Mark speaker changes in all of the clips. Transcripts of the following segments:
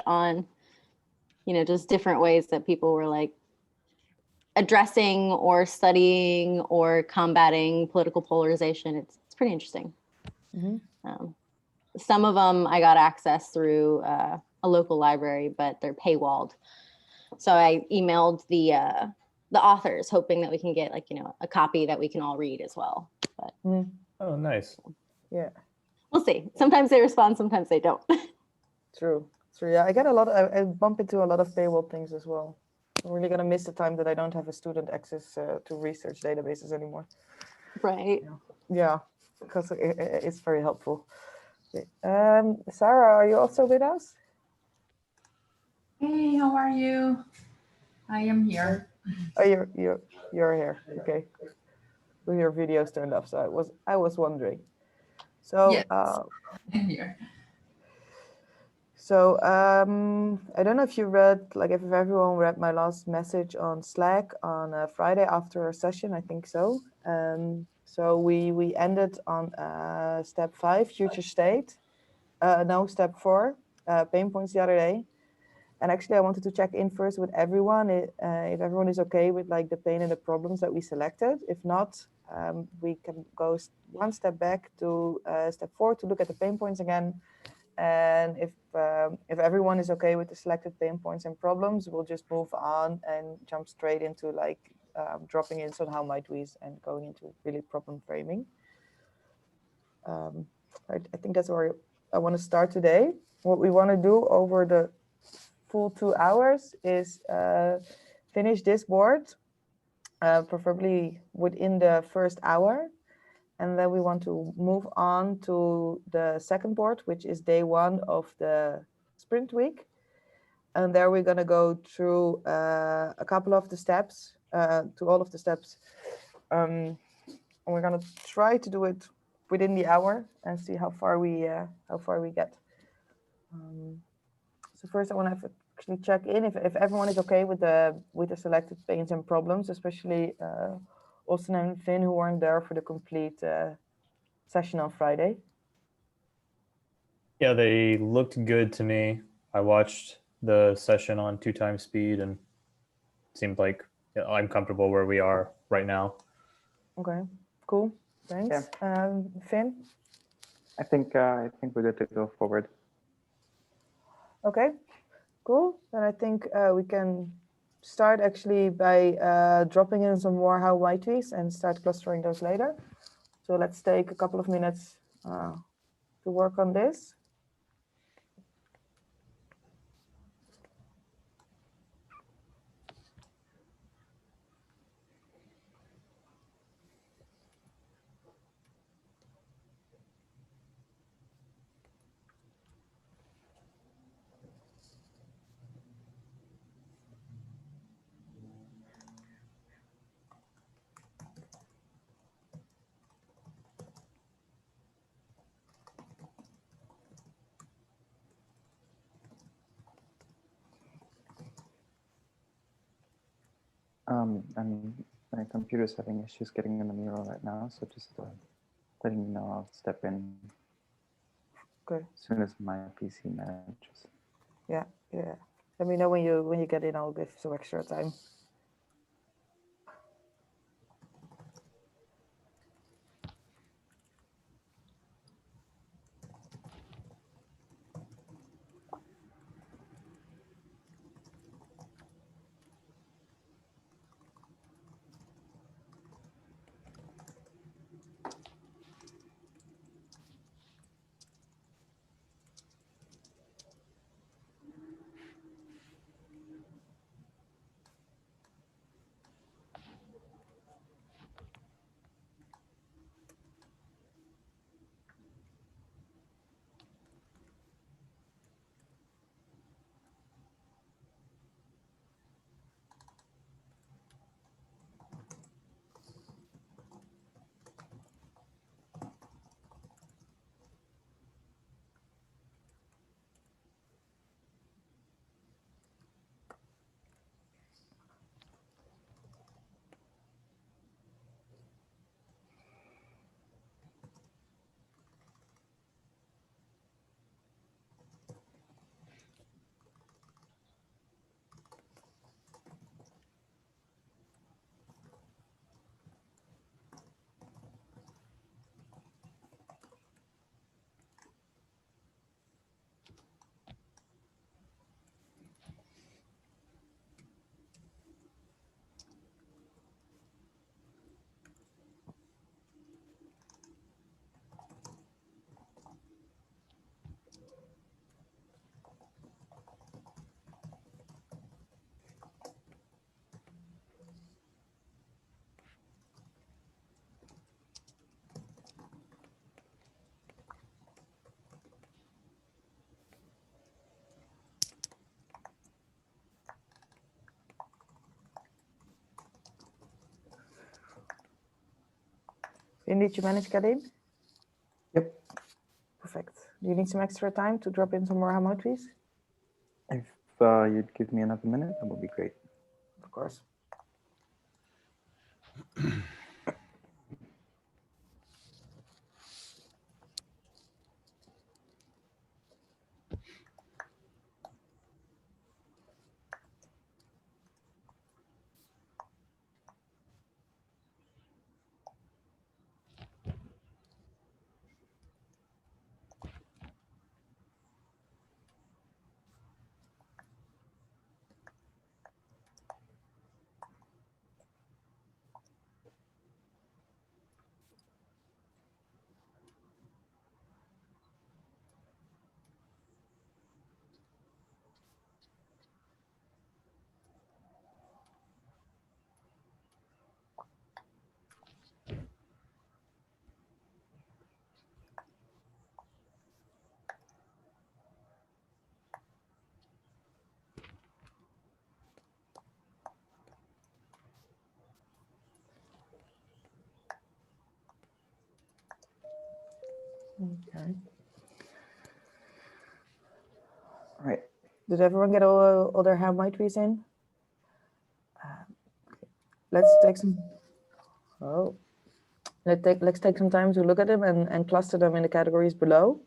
Speaker 1: on, just different ways that people were like addressing or studying or combating political polarization. It's pretty interesting. Some of them I got access through a local library, but they're paywalled. So I emailed the authors, hoping that we can get a copy that we can all read as well. But
Speaker 2: oh, nice.
Speaker 3: Yeah,
Speaker 1: we'll see. Sometimes they respond, sometimes they don't.
Speaker 3: True. Yeah, I get I bump into a lot of paywall things as well. I'm really gonna miss the time that I don't have a student access to research databases anymore.
Speaker 1: Right.
Speaker 3: Yeah, because it's very helpful. Okay. Sarah, are you also with us?
Speaker 4: Hey, how are you? I am here.
Speaker 3: Oh, you're here. Okay. With your videos turned off, so I was wondering. So
Speaker 4: yes, I'm here.
Speaker 3: So I don't know if you read, if everyone read my last message on Slack on Friday after our session, I think so. So we ended on step 5, future state. No, step 4, pain points the other day. And actually I wanted to check in first with everyone, if everyone is okay with the pain and the problems that we selected. If not, we can go one step back to step 4 to look at the pain points again. And if everyone is okay with the selected pain points and problems, we'll just move on and jump straight into dropping in somehow might we and going into really problem framing. I think that's where I want to start today. What we want to do over the full 2 hours is finish this board, preferably within the first hour. And then we want to move on to the second board, which is day 1 of the sprint week. And there we're going to go through a couple of the steps, to all of the steps. And we're going to try to do it within the hour and see how far we get. So first I want to actually check in if everyone is okay with the selected pains and problems, especially Austin and Finn, who weren't there for the complete session on Friday.
Speaker 2: Yeah, they looked good to me. I watched the session on 2 times speed and it seemed like I'm comfortable where we are right now.
Speaker 3: Okay, cool. Thanks. Yeah. Finn?
Speaker 5: I think we're good to go forward.
Speaker 3: Okay, cool. Then I think we can start actually by dropping in some more how might we's and start clustering those later. So let's take a couple of minutes to work on this.
Speaker 5: And my computer's having issues getting in the mirror right now, so just letting you know I'll step in.
Speaker 3: Okay.
Speaker 5: As soon as my PC manages.
Speaker 3: Yeah. Let me know when you get in. I'll give some extra time. Did you manage, Kadim?
Speaker 5: Yep.
Speaker 3: Perfect. Do you need some extra time to drop in some more emojis?
Speaker 5: If you'd give me another minute, that would be great.
Speaker 3: Of course. Okay.
Speaker 5: All right.
Speaker 3: Did everyone get all their emojis in? Let's take some. Oh. Let's take some time to look at them and cluster them in the categories below.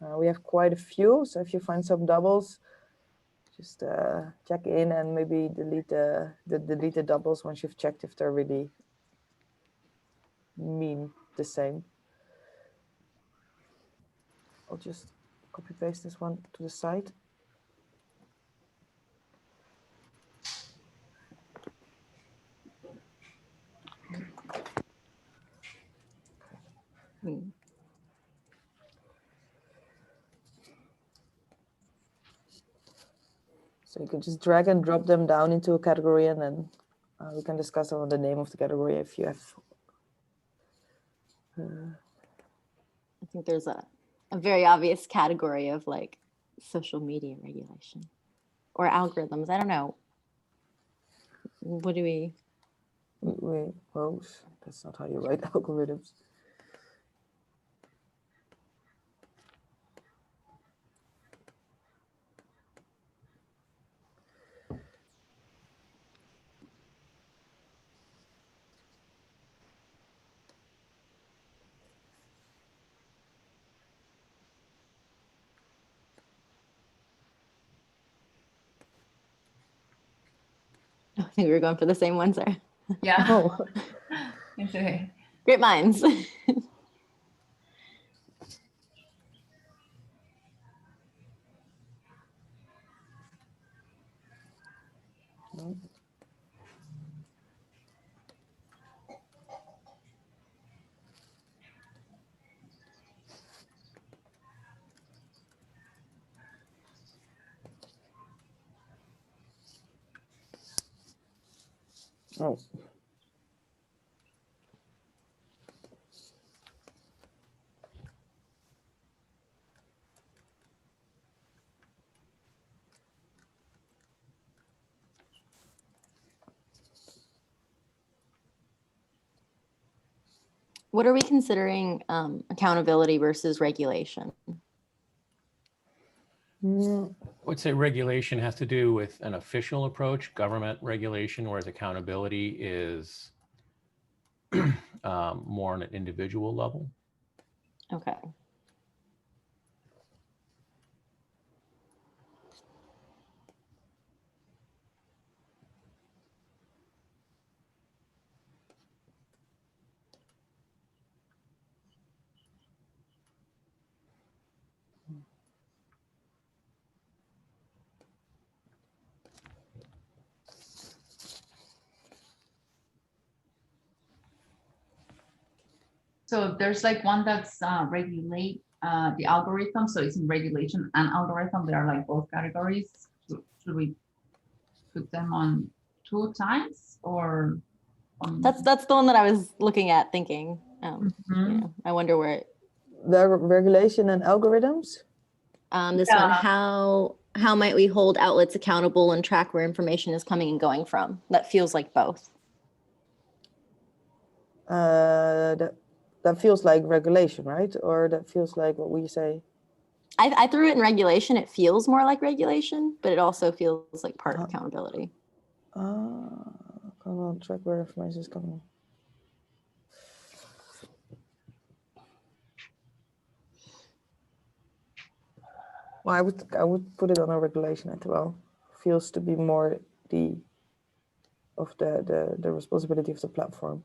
Speaker 3: We have quite a few, so if you find some doubles, just check in and maybe delete the doubles once you've checked if they're really mean the same. I'll just copy paste this one to the side. So you can just drag and drop them down into a category, and then we can discuss on the name of the category if you have.
Speaker 1: I think there's a very obvious category of like social media regulation or algorithms. I don't know. What do we?
Speaker 3: Wait, well, that's not how you write algorithms.
Speaker 1: I think we were going for the same one, sir.
Speaker 4: Yeah.
Speaker 3: Oh.
Speaker 4: It's okay.
Speaker 1: Great minds.
Speaker 3: Oh.
Speaker 1: What are we considering accountability versus regulation?
Speaker 6: I would say regulation has to do with an official approach, government regulation, whereas accountability is more on an individual level.
Speaker 1: Okay.
Speaker 4: So there's like one that's regulate the algorithm. So it's in regulation and algorithm. There are like both categories. Should we put them on 2 times or?
Speaker 1: That's the one that I was looking at thinking, you know, I wonder where it,
Speaker 3: The regulation and algorithms.
Speaker 1: this one, how might we hold outlets accountable and track where information is coming and going from? That feels like both.
Speaker 3: that feels like regulation, right? Or that feels like what we say.
Speaker 1: I threw it in regulation. It feels more like regulation, but it also feels like part of accountability.
Speaker 3: Come on, track where information is coming. Well, I would put it on a regulation as well. Feels to be more the responsibility of the platform.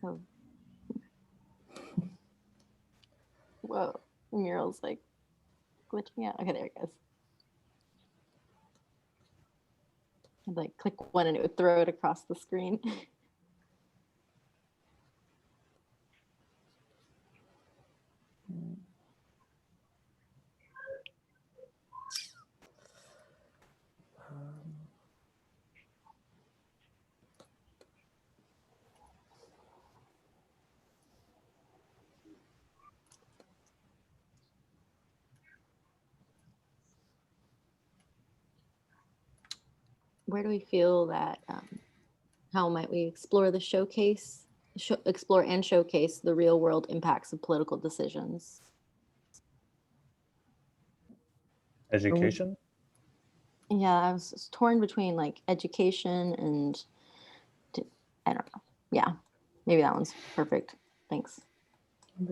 Speaker 1: Oh. Whoa, Mural's like glitching out. Okay, there it goes. I'd like click one and it would throw it across the screen. Where do we feel that, how might we explore the explore and showcase the real world impacts of political decisions?
Speaker 2: Education?
Speaker 1: Yeah, I was torn between like education and I don't know. Yeah, maybe that one's perfect. Thanks.
Speaker 3: I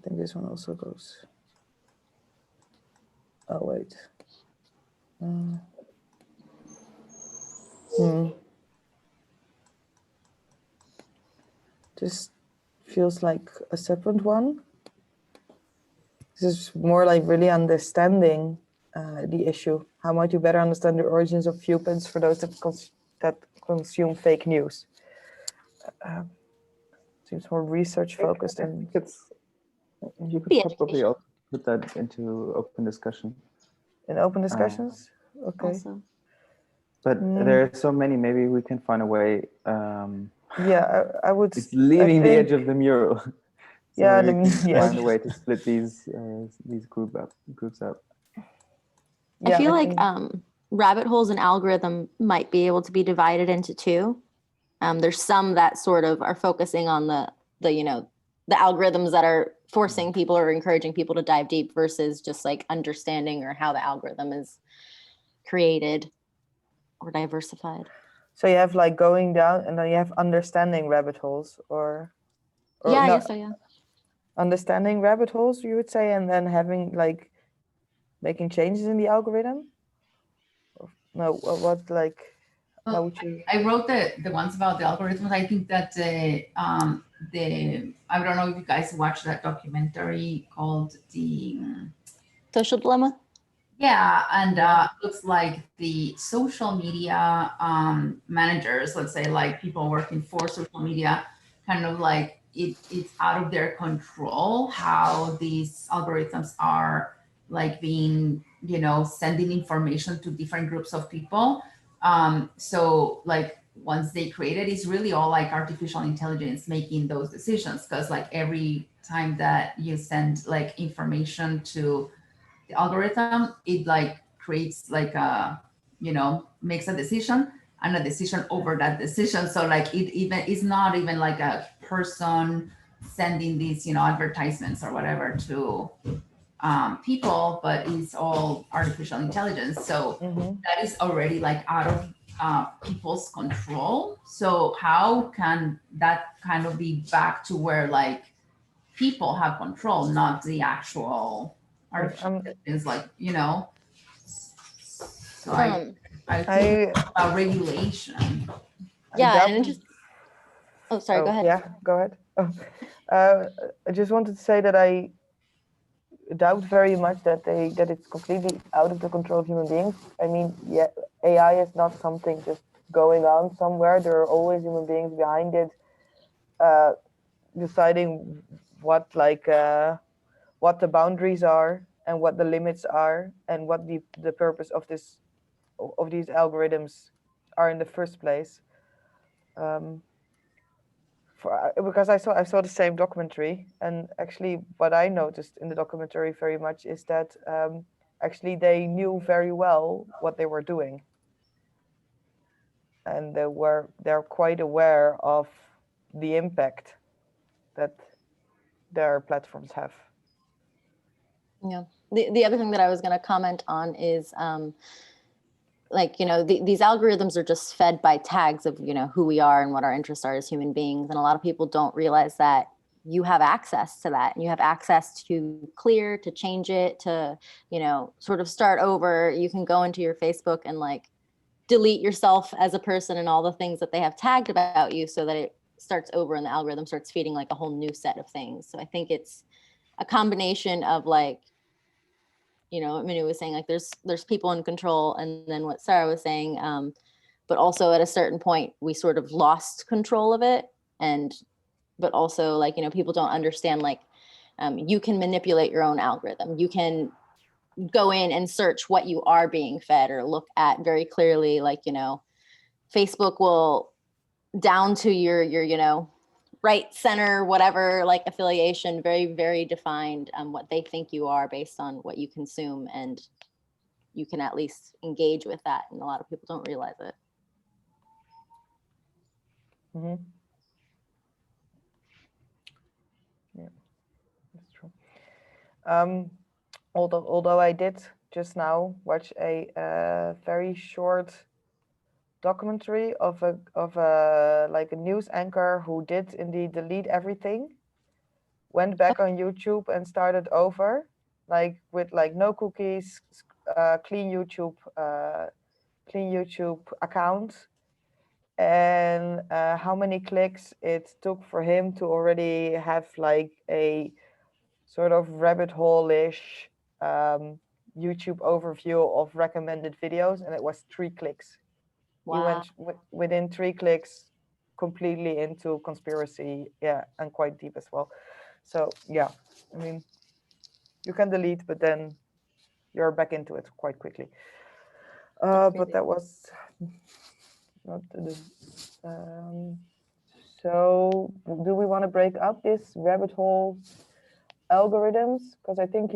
Speaker 3: think this one also goes. Oh, wait. Just feels like a separate one. This is more like really understanding the issue. How might you better understand the origins of viewpoints for those that consume fake news? Seems more research focused. And
Speaker 5: you could
Speaker 1: The
Speaker 5: probably
Speaker 1: education.
Speaker 5: also put that into open discussion.
Speaker 3: in open discussions? Okay.
Speaker 1: Also.
Speaker 5: But there are so many. Maybe we can find a way.
Speaker 3: Yeah, I would.
Speaker 5: It's leaving the edge
Speaker 3: think-
Speaker 5: of the mural. So
Speaker 3: Yeah,
Speaker 5: maybe we can
Speaker 3: the
Speaker 5: find
Speaker 3: edge.
Speaker 5: a way to split these groups up.
Speaker 1: I feel like
Speaker 3: think-
Speaker 1: rabbit holes and algorithm might be able to be divided into two. There's some that sort of are focusing on the the algorithms that are forcing people or encouraging people to dive deep versus just like understanding or how the algorithm is created or diversified.
Speaker 3: So you have like going down, and then you have understanding rabbit holes, or
Speaker 1: Yeah, I
Speaker 3: no,
Speaker 1: guess so. Yeah.
Speaker 3: understanding rabbit holes, you would say, and then having like making changes in the algorithm. No, what like? How would you?
Speaker 4: I wrote the ones about the algorithms. I think that the I don't know if you guys watched that documentary called the
Speaker 1: Social dilemma.
Speaker 4: yeah, and looks like the social media managers, let's say like people working for social media, kind of like it's out of their control how these algorithms are like being, sending information to different groups of people. So like once they create it, it's really all like artificial intelligence making those decisions, because like every time that you send like information to the algorithm, it like creates like a, makes a decision and a decision over that decision. So like it even is not even like a person sending these, advertisements or whatever to people, but it's all artificial intelligence. So that is already like out of people's control. So how can that kind of be back to where like people have control, not the actual artificial intelligence, like, So I think about regulation.
Speaker 1: Yeah, and just oh, sorry, go ahead.
Speaker 3: Yeah, go ahead. I just wanted to say that I doubt very much that it's completely out of the control of human beings. I mean, yeah, AI is not something just going on somewhere. There are always human beings behind it, deciding what what the boundaries are and what the limits are and what the purpose of these algorithms are in the first place. Because I saw the same documentary, and actually what I noticed in the documentary very much is that actually they knew very well what they were doing, and they're quite aware of the impact that their platforms have.
Speaker 1: Yeah. The other thing that I was going to comment on is like, you know, these algorithms are just fed by tags of, you know, who we are and what our interests are as human beings. And a lot of people don't realize that you have access to that, and you have access to clear, to change it, to, you know, sort of start over. You can go into your Facebook and like delete yourself as a person and all the things that they have tagged about you, so that it starts over and the algorithm starts feeding like a whole new set of things. So I think it's a combination of like, you know, Manu was saying like there's people in control, and then what Sarah was saying, but also at a certain point we sort of lost control of it. And but also, like, you know, people don't understand, like, you can manipulate your own algorithm. You can go in and search what you are being fed or look at very clearly. Like, you know, Facebook will, down to your you know, right, center, whatever, like affiliation, very, very defined what they think you are based on what you consume. And you can at least engage with that. And a lot of people don't realize it.
Speaker 3: Mm-hmm. Yeah, that's true. Although I did just now watch a very short documentary of a like a news anchor who did indeed delete everything, went back on YouTube and started over, like with like no cookies, clean YouTube account, and how many clicks it took for him to already have like a sort of rabbit hole-ish YouTube overview of recommended videos, and it was 3 clicks.
Speaker 1: Wow.
Speaker 3: He went within 3 clicks completely into conspiracy, yeah, and quite deep as well. So yeah, I mean, you can delete, but then you're back into it quite quickly. But that was not the. So do we want to break up this rabbit hole algorithms? Because I think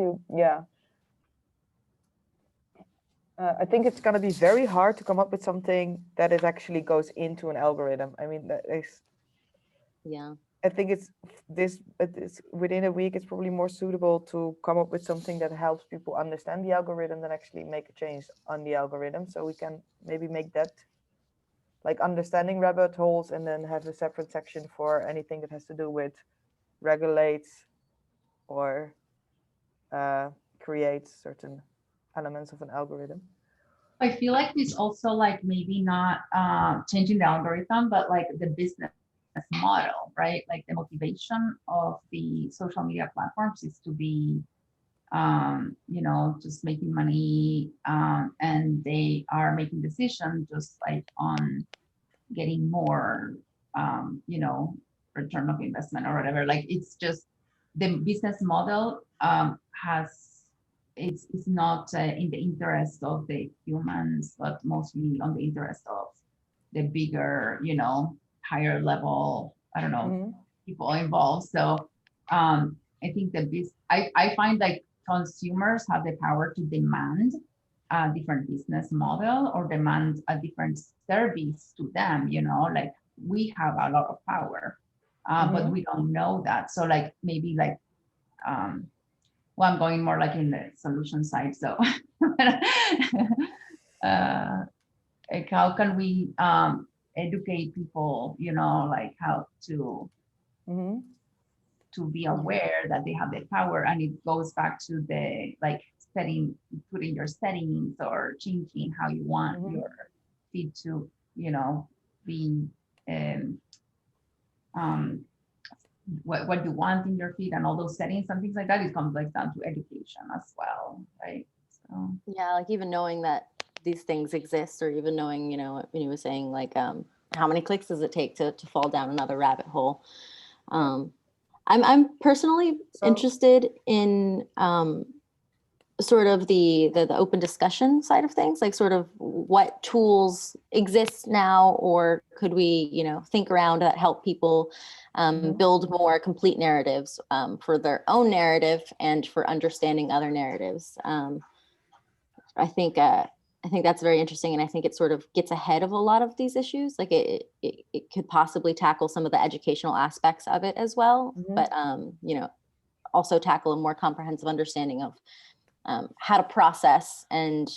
Speaker 3: I think it's going to be very hard to come up with something that it actually goes into an algorithm. I mean, that is,
Speaker 1: Yeah.
Speaker 3: I think it's within a week, it's probably more suitable to come up with something that helps people understand the algorithm than actually make a change on the algorithm. So we can maybe make that like understanding rabbit holes, and then have a separate section for anything that has to do with regulates or creates certain elements of an algorithm.
Speaker 4: I feel like it's also like maybe not changing the algorithm, but like the business model, right? Like the motivation of the social media platforms is to be, you know, just making money, and they are making decisions just like on getting more, you know, return of investment or whatever. Like it's just the business model it's not in the interest of the humans, but mostly on the interest of the bigger, you know, higher level, I don't know, people involved. So I think that I find like consumers have the power to demand a different business model or demand a different service to them, you know, like we have a lot of power, but we don't know that. So like maybe like, well, I'm going more like in the solution side. So like how can we educate people, you know, like how to be aware that they have the power, and it goes back to the like putting your settings or changing how you want your feed to, you know, be what you want in your feed and all those settings and things like that. It comes like down to education as well, right? So
Speaker 1: yeah, like even knowing that these things exist, or even knowing, when you were saying like, how many clicks does it take to fall down another rabbit hole? I'm personally interested in sort of the open discussion side of things, like sort of what tools exist now, or could we, think around that help people build more complete narratives for their own narrative and for understanding other narratives. I think that's very interesting, and I think it sort of gets ahead of a lot of these issues. Like it could possibly tackle some of the educational aspects of it as well, but also tackle a more comprehensive understanding of how to process and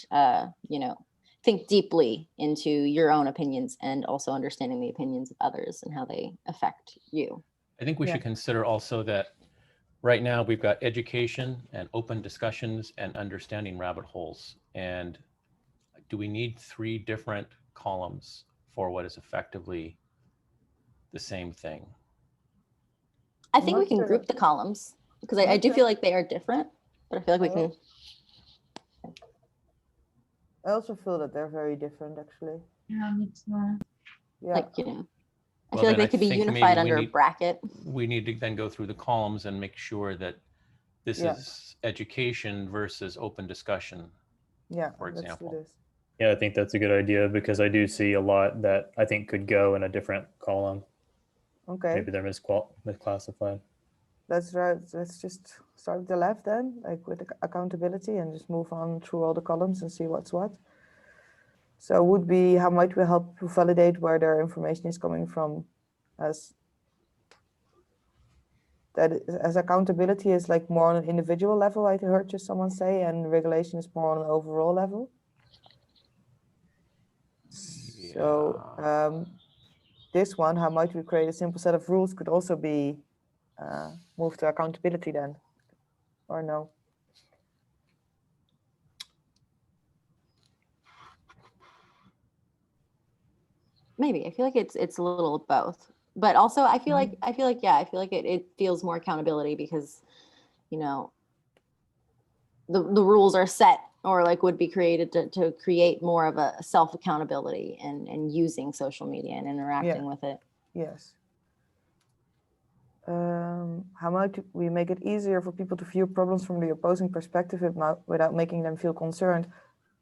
Speaker 1: think deeply into your own opinions, and also understanding the opinions of others and how they affect you.
Speaker 6: I think we should consider also that right now we've got education and open discussions and understanding rabbit holes. And do we need 3 different columns for what is effectively the same thing?
Speaker 1: I think we can group the columns, because I do feel like they are different, but I feel like we can.
Speaker 3: I also feel that they're very different, actually.
Speaker 4: Yeah, me too.
Speaker 3: Yeah.
Speaker 1: Like, I feel like they could be unified under a bracket.
Speaker 6: We need to then go through the columns and make sure that this is education versus open discussion, for example.
Speaker 3: Let's do this.
Speaker 2: Yeah, I think that's a good idea, because I do see a lot that I think could go in a different column.
Speaker 3: Okay.
Speaker 2: Maybe they're misclassified.
Speaker 3: Let's just start at the left then, like with accountability, and just move on through all the columns and see what's what. So would be, how might we help to validate where their information is coming from, as accountability is like more on an individual level, I heard just someone say, and regulation is more on an overall level. So this one, how might we create a simple set of rules, could also be moved to accountability then, or no?
Speaker 1: Maybe. I feel like it's a little of both, but also I feel like it feels more accountability, because the rules are set, or like would be created to create more of a self accountability and using social media and interacting with it.
Speaker 3: Yes. How might we make it easier for people to view problems from the opposing perspective without making them feel concerned?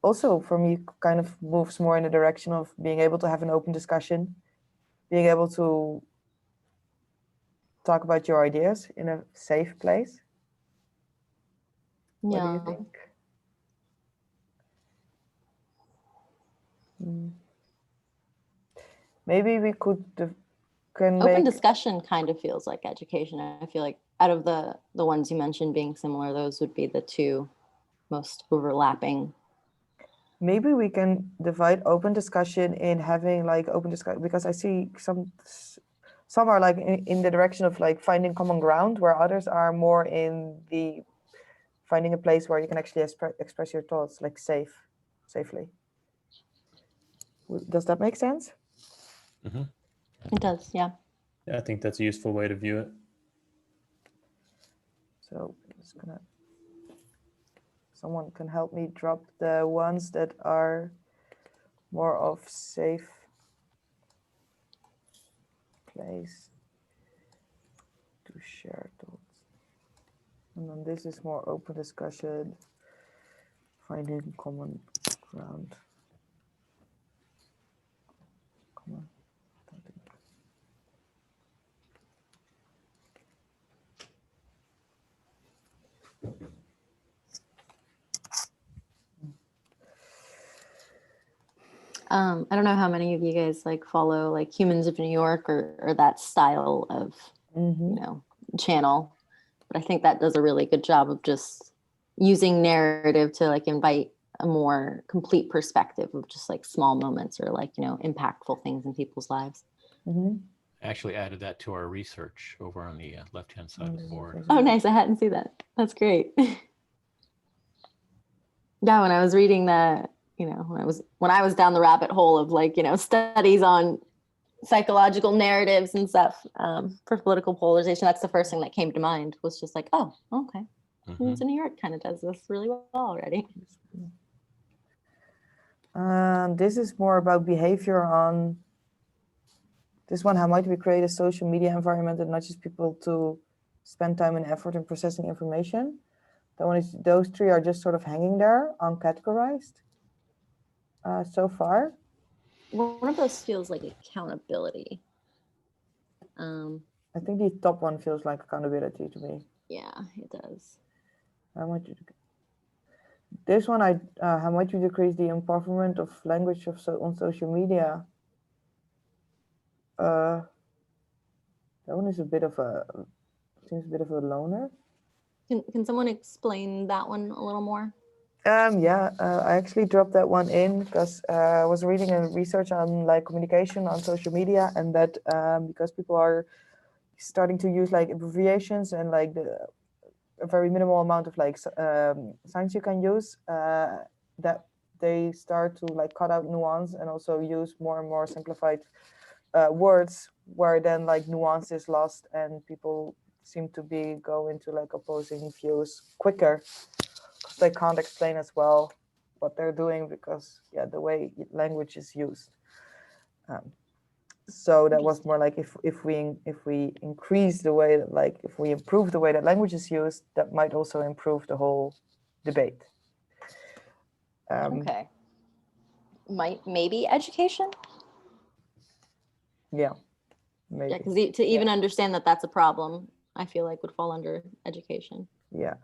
Speaker 3: Also, for me, kind of moves more in the direction of being able to have an open discussion, being able to talk about your ideas in a safe place. What do you think? Maybe we
Speaker 1: open discussion kind of feels like education. I feel like out of the ones you mentioned being similar, those would be the 2 most overlapping.
Speaker 3: Maybe we can divide open discussion in having like open discussion, because I see some are like in the direction of like finding common ground, where others are more in the finding a place where you can actually express your thoughts, like safely. Does that make sense?
Speaker 6: Mm-hmm.
Speaker 1: It does, yeah.
Speaker 2: Yeah, I think that's a useful way to view it.
Speaker 3: So it's someone can help me drop the ones that are more of safe place to share thoughts. And then this is more open discussion, finding common ground.
Speaker 1: I don't know how many of you guys like follow like Humans of New York or that style of channel, but I think that does a really good job of just using narrative to like invite a more complete perspective of just like small moments, or like impactful things in people's lives.
Speaker 3: Mm-hmm.
Speaker 6: I actually added that to our research over on the left-hand side of the board.
Speaker 1: Oh, nice. I hadn't seen that. That's great. Yeah, when I was reading that, when I was down the rabbit hole of like, studies on psychological narratives and stuff for political polarization, that's the first thing that came to mind, was just like, oh, okay. Humans in New York kind of does this really well already.
Speaker 3: This is more about behavior on this one. How might we create a social media environment that nudges people to spend time and effort in processing information? That one is, those three are just sort of hanging there, uncategorized so far.
Speaker 1: One of those feels like accountability.
Speaker 3: I think the top one feels like accountability to me.
Speaker 1: Yeah, it does.
Speaker 3: How might you, this one, how might you decrease the empowerment of language on social media? That one is a bit of a, seems a bit of a loner.
Speaker 1: Can someone explain that one a little more?
Speaker 3: Yeah, I actually dropped that one in because I was reading a research on like communication on social media, and that because people are starting to use like abbreviations and like a very minimal amount of like signs you can use, that they start to like cut out nuance and also use more and more simplified words, where then like nuance is lost and people seem to go into like opposing views quicker. They can't explain as well what they're doing because the way language is used. So that was more like if we increase the way that like if we improve the way that language is used, that might also improve the whole debate.
Speaker 1: Okay. Maybe education.
Speaker 3: Yeah, maybe.
Speaker 1: Yeah, because to even understand that that's a problem, I feel like would fall under education.
Speaker 3: Yeah.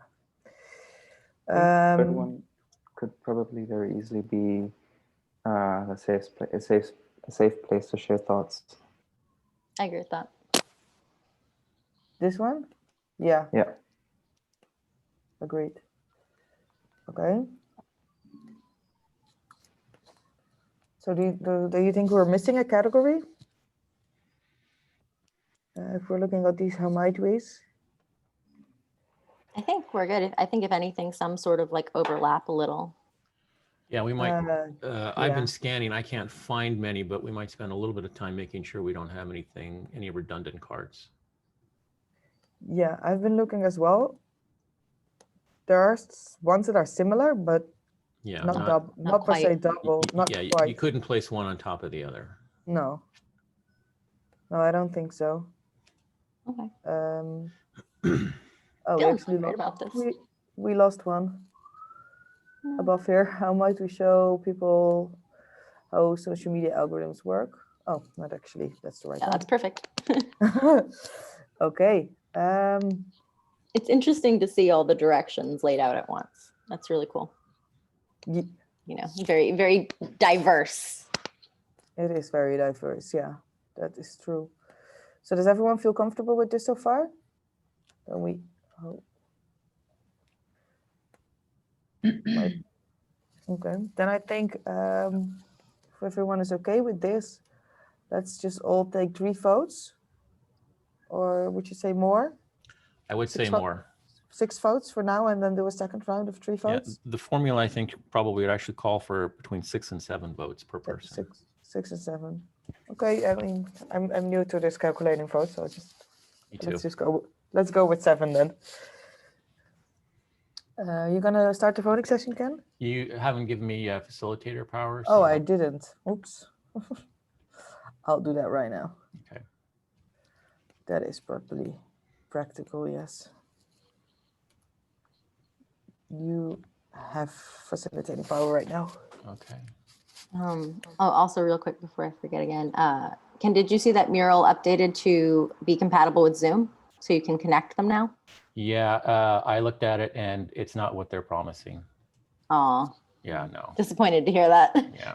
Speaker 5: Third one could probably very easily be a safe place to share thoughts.
Speaker 1: I agree with that.
Speaker 3: This one? Yeah.
Speaker 5: Yeah.
Speaker 3: Agreed. Okay. So do you think we're missing a category? If we're looking at these, how might we?
Speaker 1: I think we're good. I think if anything, some sort of like overlap a little.
Speaker 6: Yeah, we might. I've
Speaker 3: yeah.
Speaker 6: been scanning. I can't find many, but we might spend a little bit of time making sure we don't have any redundant cards.
Speaker 3: Yeah, I've been looking as well. There are ones that are similar, but
Speaker 6: yeah,
Speaker 3: not per se double. Not
Speaker 6: yeah,
Speaker 3: quite.
Speaker 6: you couldn't place one on top of the other.
Speaker 3: No, I don't think so.
Speaker 1: Okay.
Speaker 3: Oh,
Speaker 1: Feeling
Speaker 3: actually,
Speaker 1: great about this.
Speaker 3: we lost one. Above here, how might we show people how social media algorithms work? Oh, not actually. That's the right one.
Speaker 1: That's perfect.
Speaker 3: Okay.
Speaker 1: It's interesting to see all the directions laid out at once. That's really cool. You know, very, very diverse.
Speaker 3: It is very diverse. Yeah, that is true. So does everyone feel comfortable with this so far? Then we hope. Okay, then I think if everyone is okay with this, let's just all take 3 votes. Or would you say more?
Speaker 6: I would say more.
Speaker 3: 6 votes for now, and then do a second round of 3 votes.
Speaker 6: Yeah, the formula I think probably would actually call for between 6 and 7 votes per person.
Speaker 3: 6 and 7. Okay, I mean, I'm new to this calculating vote, so
Speaker 6: Me too.
Speaker 3: Let's go with 7 then. You're gonna start the voting session, Ken?
Speaker 6: You haven't given me facilitator powers.
Speaker 3: Oh, I didn't. Oops. I'll do that right now.
Speaker 6: Okay.
Speaker 3: That is probably practical, yes. You have facilitating power right now.
Speaker 6: Okay.
Speaker 1: Also real quick before I forget again, Ken, did you see that Mural updated to be compatible with Zoom? So you can connect them now?
Speaker 6: Yeah, I looked at it and it's not what they're promising.
Speaker 1: Aw.
Speaker 6: Yeah, no.
Speaker 1: Disappointed to hear that.
Speaker 6: Yeah.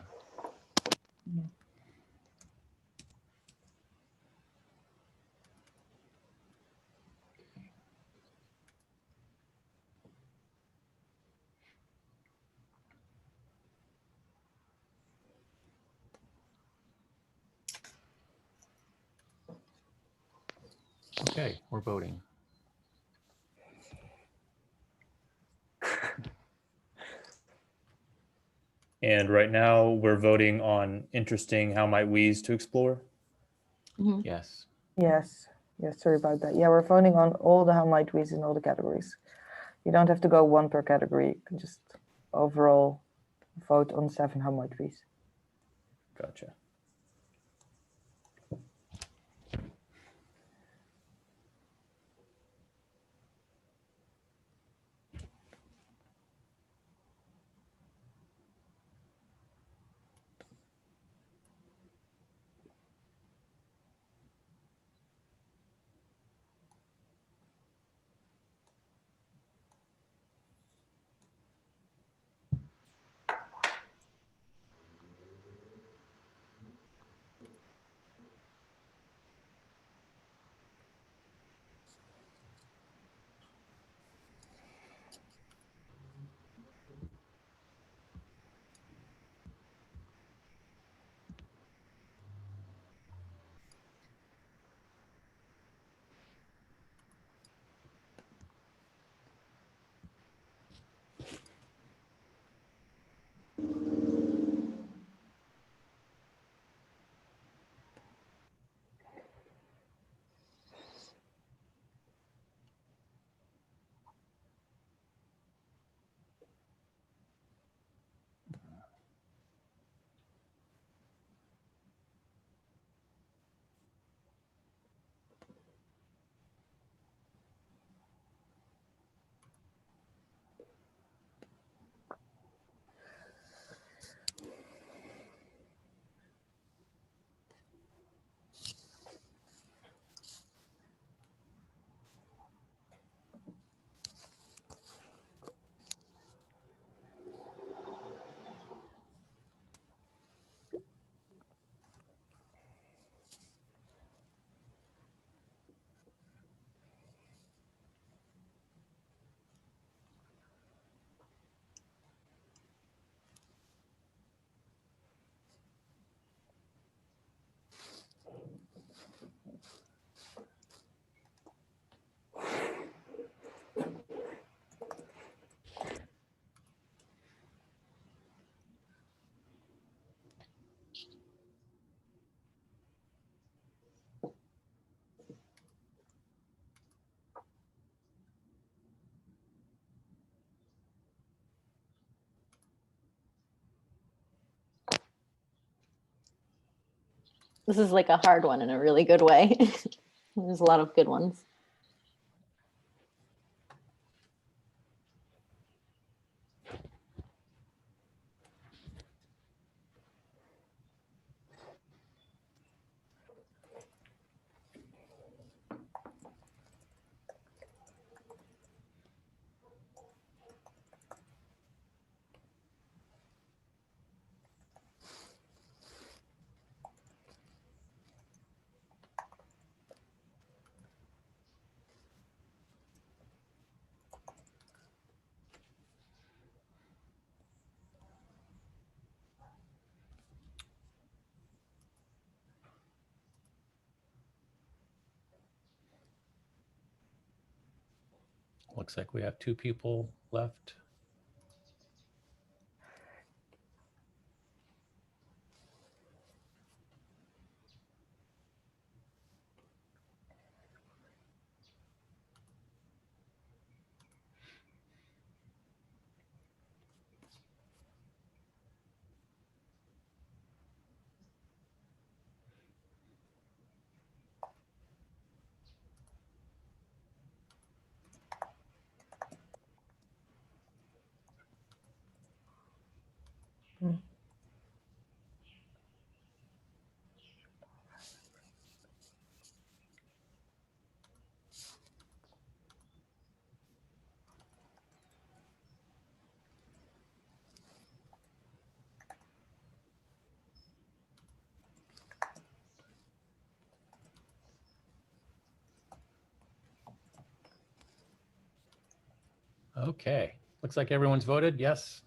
Speaker 6: Okay, we're voting.
Speaker 2: And right now we're voting on interesting how might we's to explore.
Speaker 1: Mm-hmm.
Speaker 6: Yes.
Speaker 3: Yes, sorry about that. Yeah, we're voting on all the how might we's in all the categories. You don't have to go one per category, you can just overall vote on 7 Hamoy trees.
Speaker 2: Gotcha.
Speaker 1: This is like a hard one in a really good way. There's a lot of good ones.
Speaker 6: Looks like we have 2 people left. Okay, looks like everyone's voted. Yes.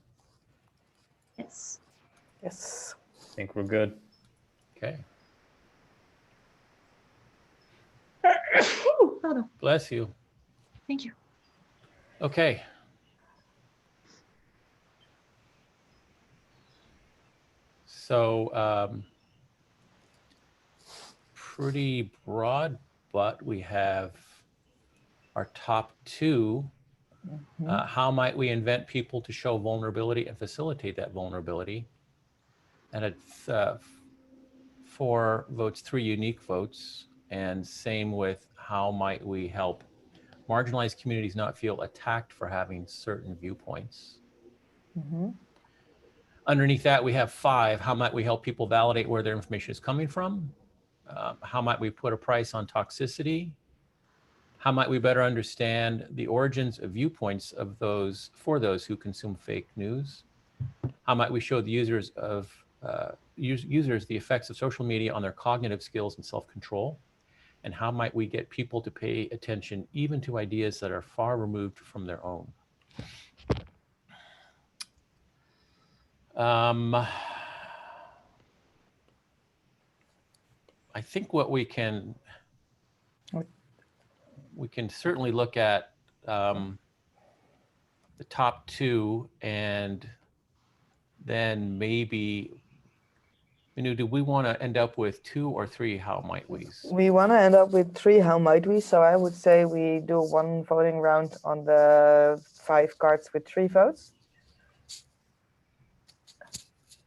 Speaker 4: Yes.
Speaker 3: Yes.
Speaker 2: I think we're good.
Speaker 6: Okay.
Speaker 7: Ooh, pardon.
Speaker 6: Bless you.
Speaker 7: Thank you.
Speaker 6: Okay. So pretty broad, but we have our top 2 How might we invent people to show vulnerability and facilitate that vulnerability? And it's 4 votes, 3 unique votes. And same with how might we help marginalized communities not feel attacked for having certain viewpoints. Underneath that, we have 5. How might we help people validate where their information is coming from? How might we put a price on toxicity? How might we better understand the origins of viewpoints of those for those who consume fake news? How might we show the users the effects of social media on their cognitive skills and self-control? And how might we get people to pay attention even to ideas that are far removed from their own? I think what we can certainly look at the top 2, and then maybe, do we want to end up with 2 or 3? How might we?
Speaker 3: We want to end up with 3. How might we? So I would say we do 1 voting round on the 5 cards with 3 votes.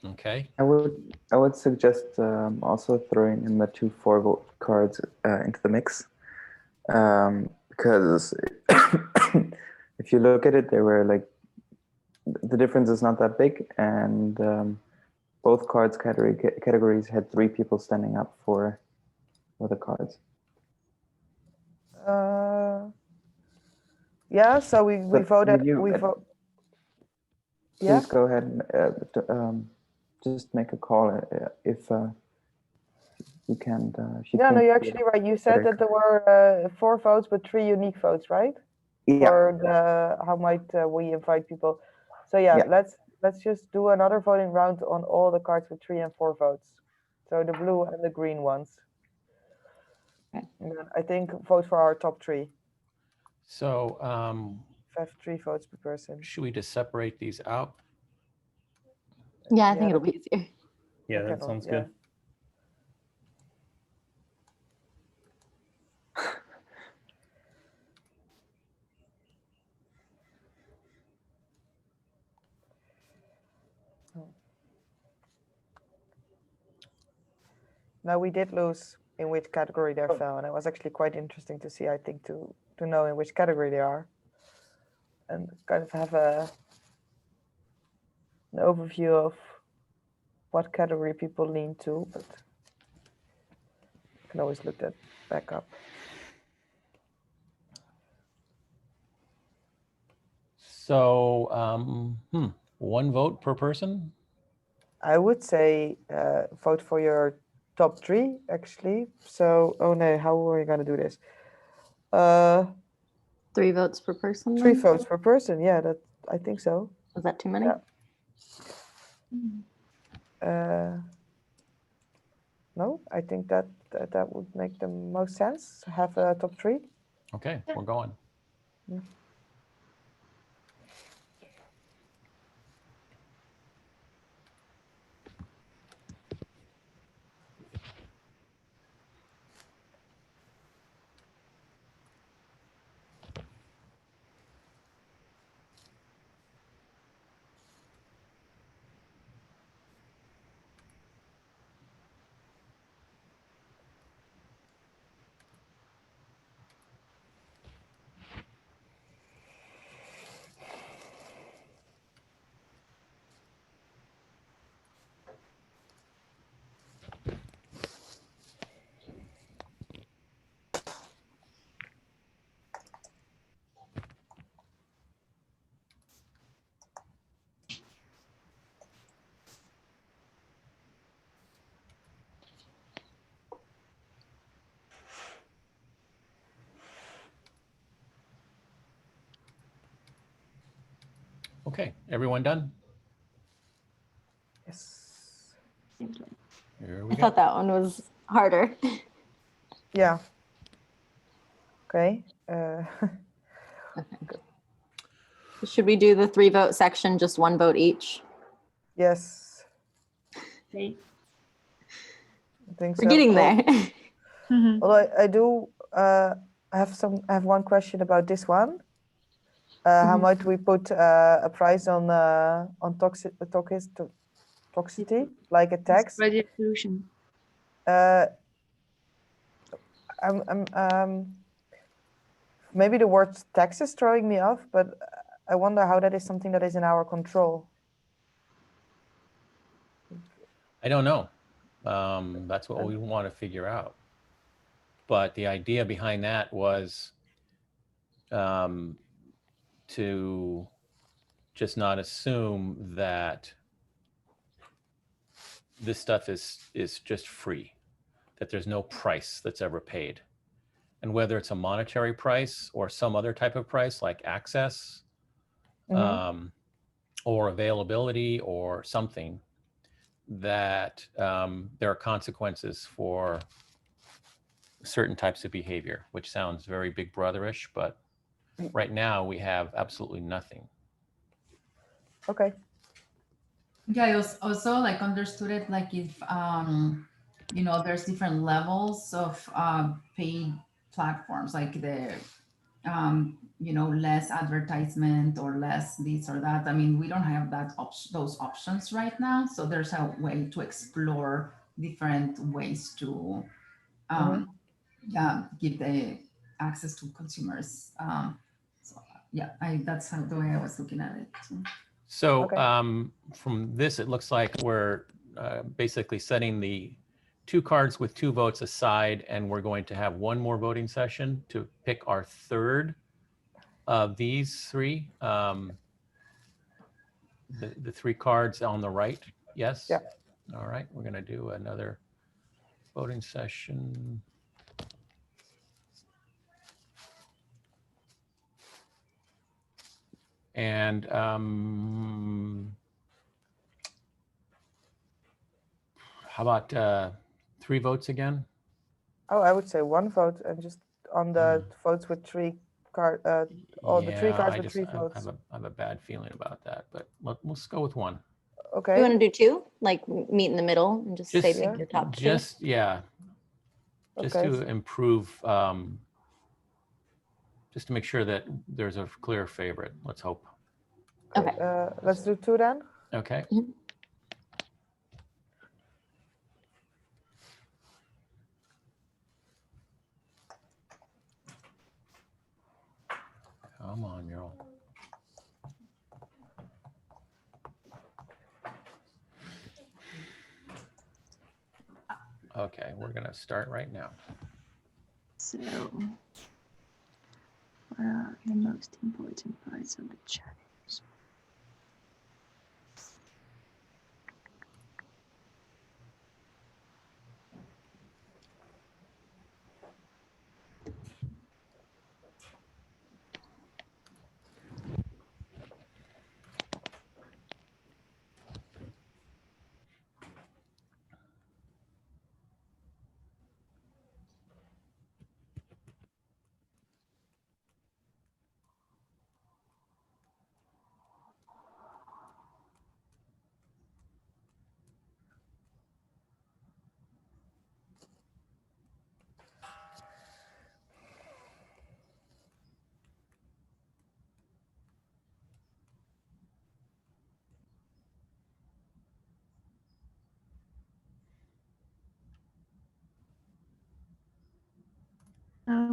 Speaker 6: Okay.
Speaker 5: I would suggest also throwing in the 2 4-vote cards into the mix, because if you look at it, they were like, the difference is not that big, and both cards categories had 3 people standing up for the cards.
Speaker 3: Yeah. So we voted.
Speaker 5: Please go ahead and just make a call if you can't.
Speaker 3: Yeah, no, you're actually right. You said that there were 4 votes, but 3 unique votes, right?
Speaker 5: Yeah.
Speaker 3: For the how might we invite people? So yeah, let's just do another voting round on all the cards with 3 and 4 votes. So the blue and the green ones.
Speaker 1: Okay.
Speaker 3: And then I think vote for our top 3.
Speaker 6: So
Speaker 3: Have 3 votes per person.
Speaker 6: should we just separate these out?
Speaker 1: Yeah, I think it'll be easier.
Speaker 2: Yeah, that sounds good.
Speaker 3: Now we did lose in which category they fell, and it was actually quite interesting to see, I think, to know in which category they are, and kind of have an overview of what category people lean to, but you can always look that back up.
Speaker 6: So 1 vote per person?
Speaker 3: I would say vote for your top 3, actually. So, oh no, how are we going to do this?
Speaker 1: 3 votes per person?
Speaker 3: 3
Speaker 1: then?
Speaker 3: votes per person, yeah, that I think so.
Speaker 1: Is that too many?
Speaker 3: Yeah. No, I think that would make the most sense. Have a top 3.
Speaker 6: Okay, we're going.
Speaker 3: Yeah.
Speaker 6: Okay, everyone done?
Speaker 3: Yes.
Speaker 6: Here we
Speaker 1: I
Speaker 6: go.
Speaker 1: thought that one was harder.
Speaker 3: Yeah. Okay.
Speaker 1: Should we do the 3 vote section, just 1 vote each?
Speaker 3: Yes,
Speaker 4: Okay.
Speaker 3: I think
Speaker 1: We're
Speaker 3: so.
Speaker 1: getting there.
Speaker 3: Although I do I have one question about this one. How might we put a price on toxicity, like a tax?
Speaker 7: Radio pollution.
Speaker 3: Maybe the word tax is throwing me off, but I wonder how that is something that is in our control.
Speaker 6: I don't know. That's what we want to figure out. But the idea behind that was to just not assume that this stuff is just free, that there's no price that's ever paid. And whether it's a monetary price or some other type of price like access or availability or something, that there are consequences for certain types of behavior, which sounds very big brotherish, but right now we have absolutely nothing.
Speaker 3: Okay.
Speaker 4: Yeah, I also like understood it like if you know, there's different levels of paid platforms, like the you know, less advertisement or less this or that. I mean, we don't have that those options right now, so there's a way to explore different ways to yeah, give the access to consumers. So yeah, that's how the way I was looking at it.
Speaker 6: So
Speaker 3: Okay.
Speaker 6: from this, it looks like we're basically setting the 2 cards with 2 votes aside, and we're going to have one more voting session to pick our third of these 3. The 3 cards on the right. Yes?
Speaker 3: Yeah.
Speaker 6: All right, we're going to do another voting session. And how about 3 votes again?
Speaker 3: Oh, I would say 1 vote and just on the votes with 3 cards, all the 3 cards with 3 votes.
Speaker 6: I have a bad feeling about that, but let's go with 1.
Speaker 3: Okay.
Speaker 1: You want to do 2, like meet in the middle and just say pick your top 2?
Speaker 6: Just
Speaker 3: Okay.
Speaker 6: to improve, just to make sure that there's a clear favorite. Let's hope.
Speaker 1: Okay.
Speaker 3: Let's do 2 then.
Speaker 6: Okay. Come on, Mural. Okay, we're gonna start right now.
Speaker 7: So, what are the most important parts of the challenge?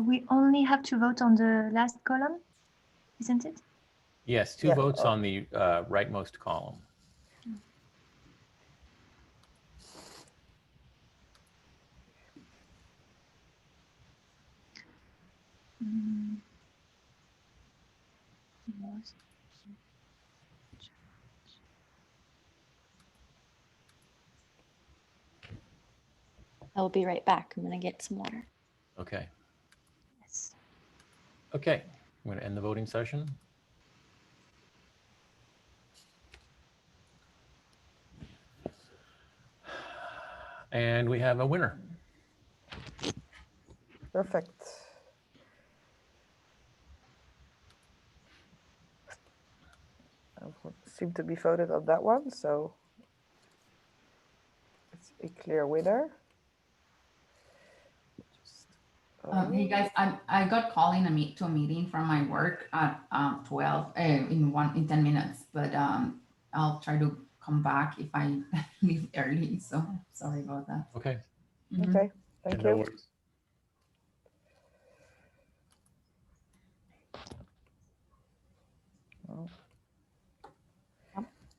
Speaker 7: We only have to vote on the last column, isn't it?
Speaker 6: Yes, 2 votes on the rightmost column.
Speaker 1: I'll be right back. I'm gonna get some water.
Speaker 6: Okay.
Speaker 7: Yes.
Speaker 6: Okay, I'm going to end the voting session. And we have a winner.
Speaker 3: Perfect. I seem to be voted on that one, so it's a clear winner. Just
Speaker 4: Hey guys, I got called in to a meeting from my work at 12 in 10 minutes, but I'll try to come back if I leave early. So sorry about that.
Speaker 6: Okay.
Speaker 4: Mhm.
Speaker 3: Okay, thank
Speaker 2: No
Speaker 3: you.
Speaker 2: worries.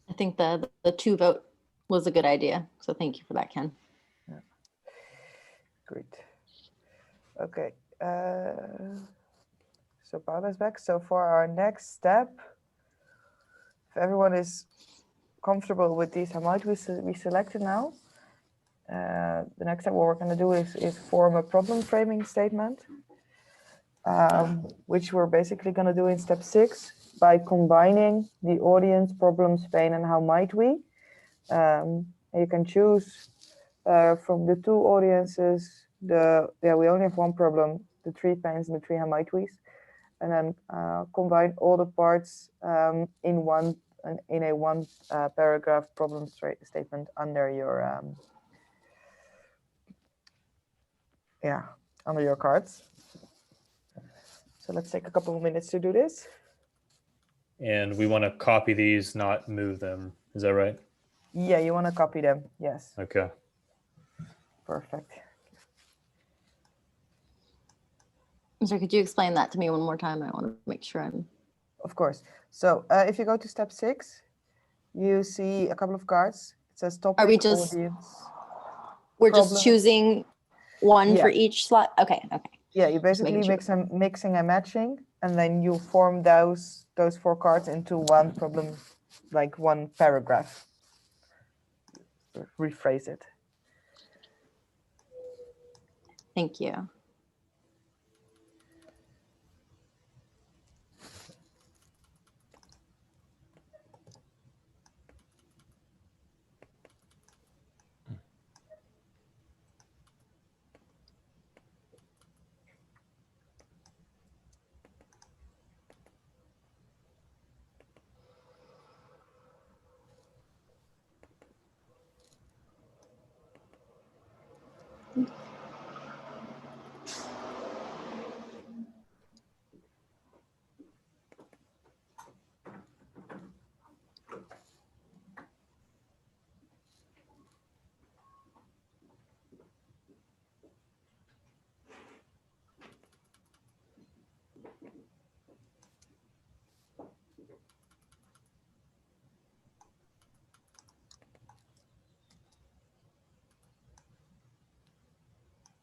Speaker 1: I think the 2 vote was a good idea. So thank you for that, Ken.
Speaker 3: Great. Okay. So Paula's back. So for our next step, if everyone is comfortable with these, how might we selected now? The next step, what we're going to do is form a problem framing statement, which we're basically going to do in step 6 by combining the audience, problems, pain, and how might we. And you can choose from the 2 audiences. We only have 1 problem, the 3 pains and the 3 how might we's, and then combine all the parts in a one paragraph problem statement under your under your cards. So let's take a couple of minutes to do this.
Speaker 2: And we want to copy these, not move them. Is that right?
Speaker 3: Yeah, you want to copy them. Yes,
Speaker 2: Okay.
Speaker 3: perfect.
Speaker 1: So could you explain that to me one more time? I want to make sure I'm.
Speaker 3: Of course. So if you go to step 6, you see a couple of cards. It says topic,
Speaker 1: Are we just?
Speaker 3: audience.
Speaker 1: We're
Speaker 3: problem.
Speaker 1: just choosing one for
Speaker 3: Yeah.
Speaker 1: each slot. Okay. Okay.
Speaker 3: Yeah, you basically
Speaker 1: making
Speaker 3: mixing and matching, and then you form those 4 cards into one problem, like one paragraph. Rephrase it.
Speaker 1: Thank you.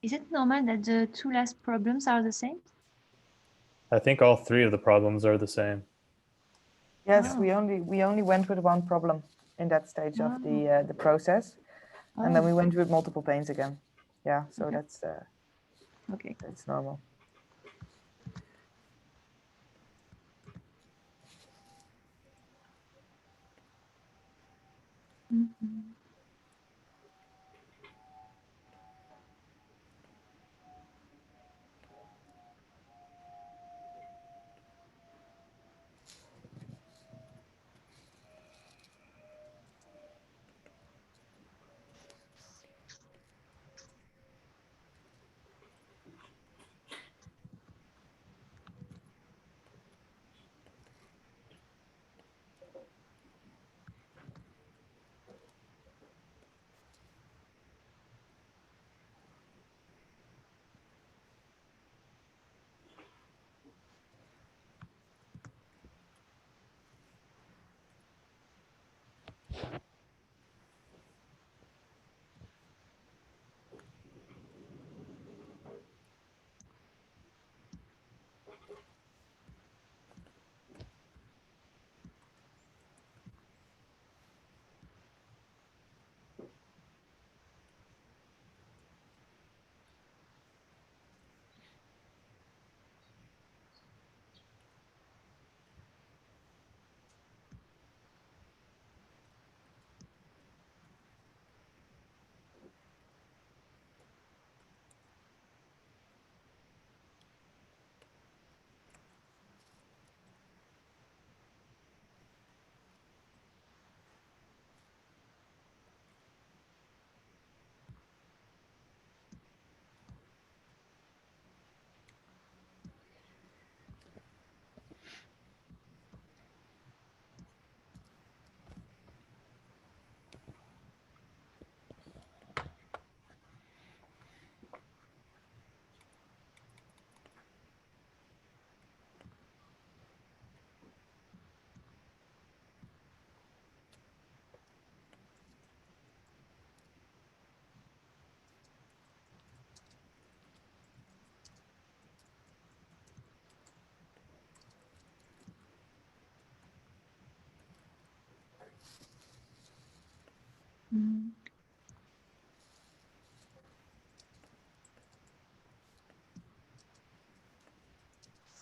Speaker 7: Is it normal that the 2 last problems are the same?
Speaker 2: I think all 3 of the problems are the same.
Speaker 3: Yes,
Speaker 7: Oh.
Speaker 3: we only went with 1 problem in that stage of the process, and then we went with multiple pains again. Yeah, so
Speaker 7: Okay.
Speaker 3: that's that's normal.
Speaker 7: Mhm.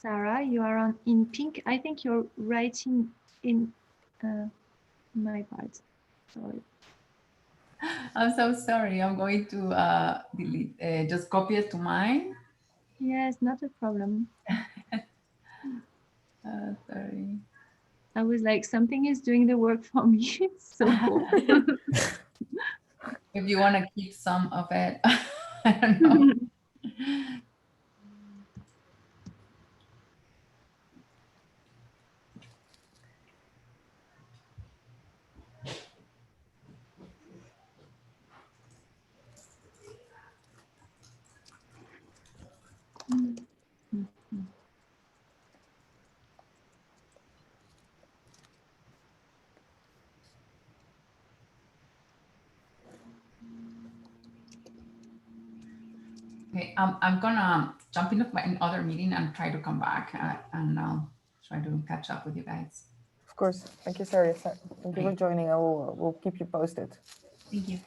Speaker 7: Sarah, you are on in pink. I think you're writing in my part. Sorry.
Speaker 4: I'm so sorry. I'm going to delete, just copy it to mine.
Speaker 7: Yes, not a problem.
Speaker 4: Sorry.
Speaker 7: I was like, something is doing the work for me. It's so cool.
Speaker 4: If you want to keep some of it, I don't know. Okay, I'm gonna jump into another meeting and try to come back and I'll try to catch up with you guys.
Speaker 3: Of course. Thank you, Sarah. Thank you for
Speaker 4: Great.
Speaker 3: joining. We'll keep you posted.
Speaker 4: Thank you.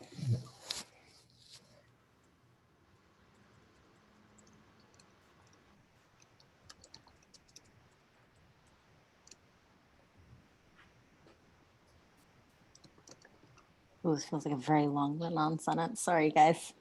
Speaker 1: Ooh, this feels like a very long non-sentence. Sorry, guys.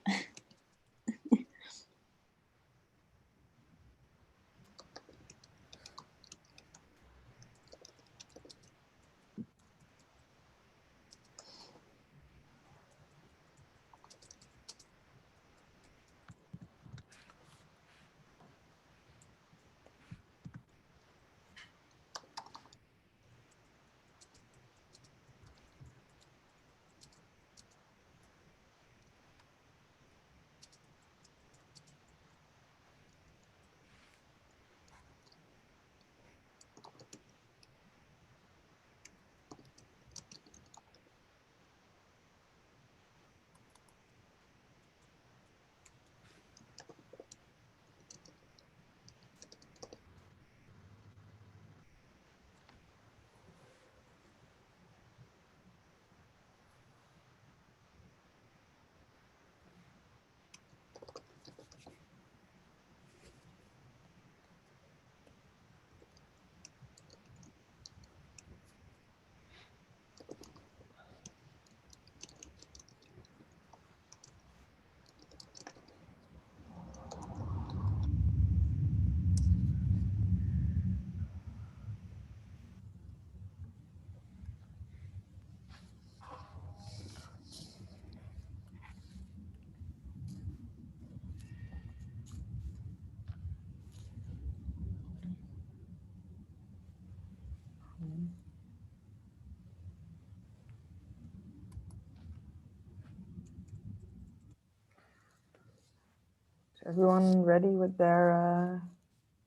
Speaker 3: Is everyone ready with their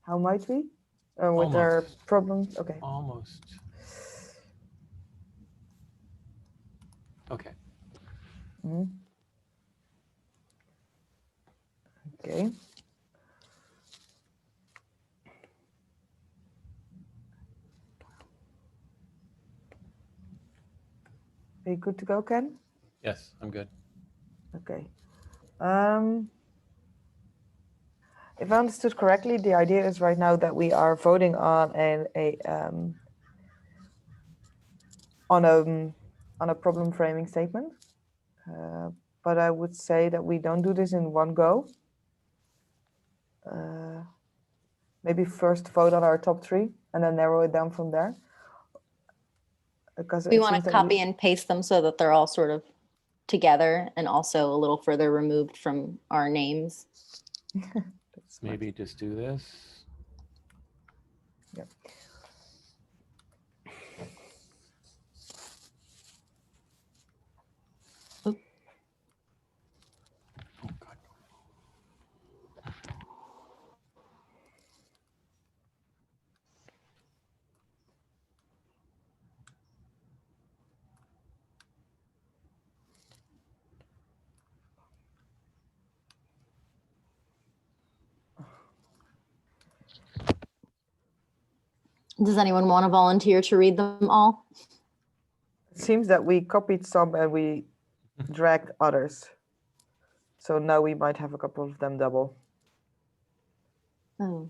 Speaker 3: how might we? With their
Speaker 6: Almost.
Speaker 3: problems? Okay.
Speaker 6: Almost. Okay.
Speaker 3: Mhm. Okay. Are you good to go, Ken?
Speaker 6: Yes, I'm good.
Speaker 3: Okay. If I understood correctly, the idea is right now that we are voting on on a problem framing statement. But I would say that we don't do this in one go. Maybe first vote on our top 3 and then narrow it down from there. Because
Speaker 1: We want to copy and paste them so that they're all sort of together and also a little further removed from our names.
Speaker 6: Maybe just do this.
Speaker 3: Yep.
Speaker 6: Oh, God.
Speaker 1: Does anyone want to volunteer to read them all?
Speaker 3: It seems that we copied some and we dragged others. So now we might have a couple of them double.
Speaker 1: Oh.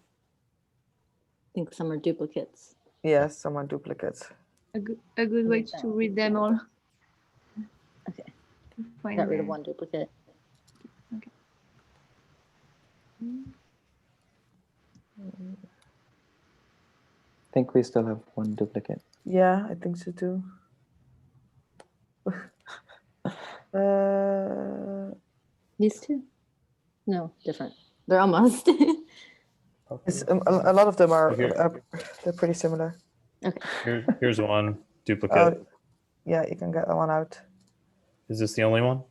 Speaker 1: think some are duplicates.
Speaker 3: Yes, some are duplicates.
Speaker 7: A good way to read them all.
Speaker 1: Okay.
Speaker 7: To find
Speaker 1: Got rid of
Speaker 7: them.
Speaker 1: one duplicate.
Speaker 5: I think we still have one duplicate.
Speaker 3: Yeah, I think so too.
Speaker 1: These two? No, different. They're almost.
Speaker 3: A lot of them are,
Speaker 2: Okay.
Speaker 3: they're pretty similar.
Speaker 1: Okay.
Speaker 2: Here's one duplicate.
Speaker 3: Yeah, you can get that one out.
Speaker 2: Is this the only one?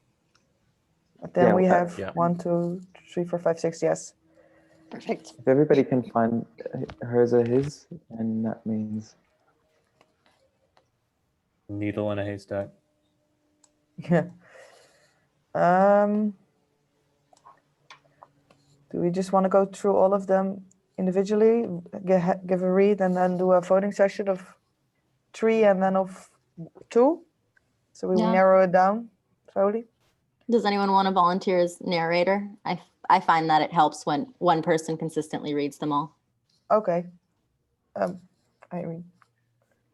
Speaker 3: But then
Speaker 5: Yeah,
Speaker 3: we have
Speaker 6: yeah.
Speaker 3: 1, 2, 3, 4, 5, 6. Yes.
Speaker 1: Perfect.
Speaker 5: If everybody can find hers or his, then that means
Speaker 2: Needle in a haystack.
Speaker 3: Yeah. Do we just want to go through all of them individually, give a read, and then do a voting session of 3 and then of 2? So we
Speaker 1: Yeah.
Speaker 3: narrow it down slowly.
Speaker 1: Does anyone want to volunteer as narrator? I find that it helps when one person consistently reads them all.
Speaker 3: Okay. Irene,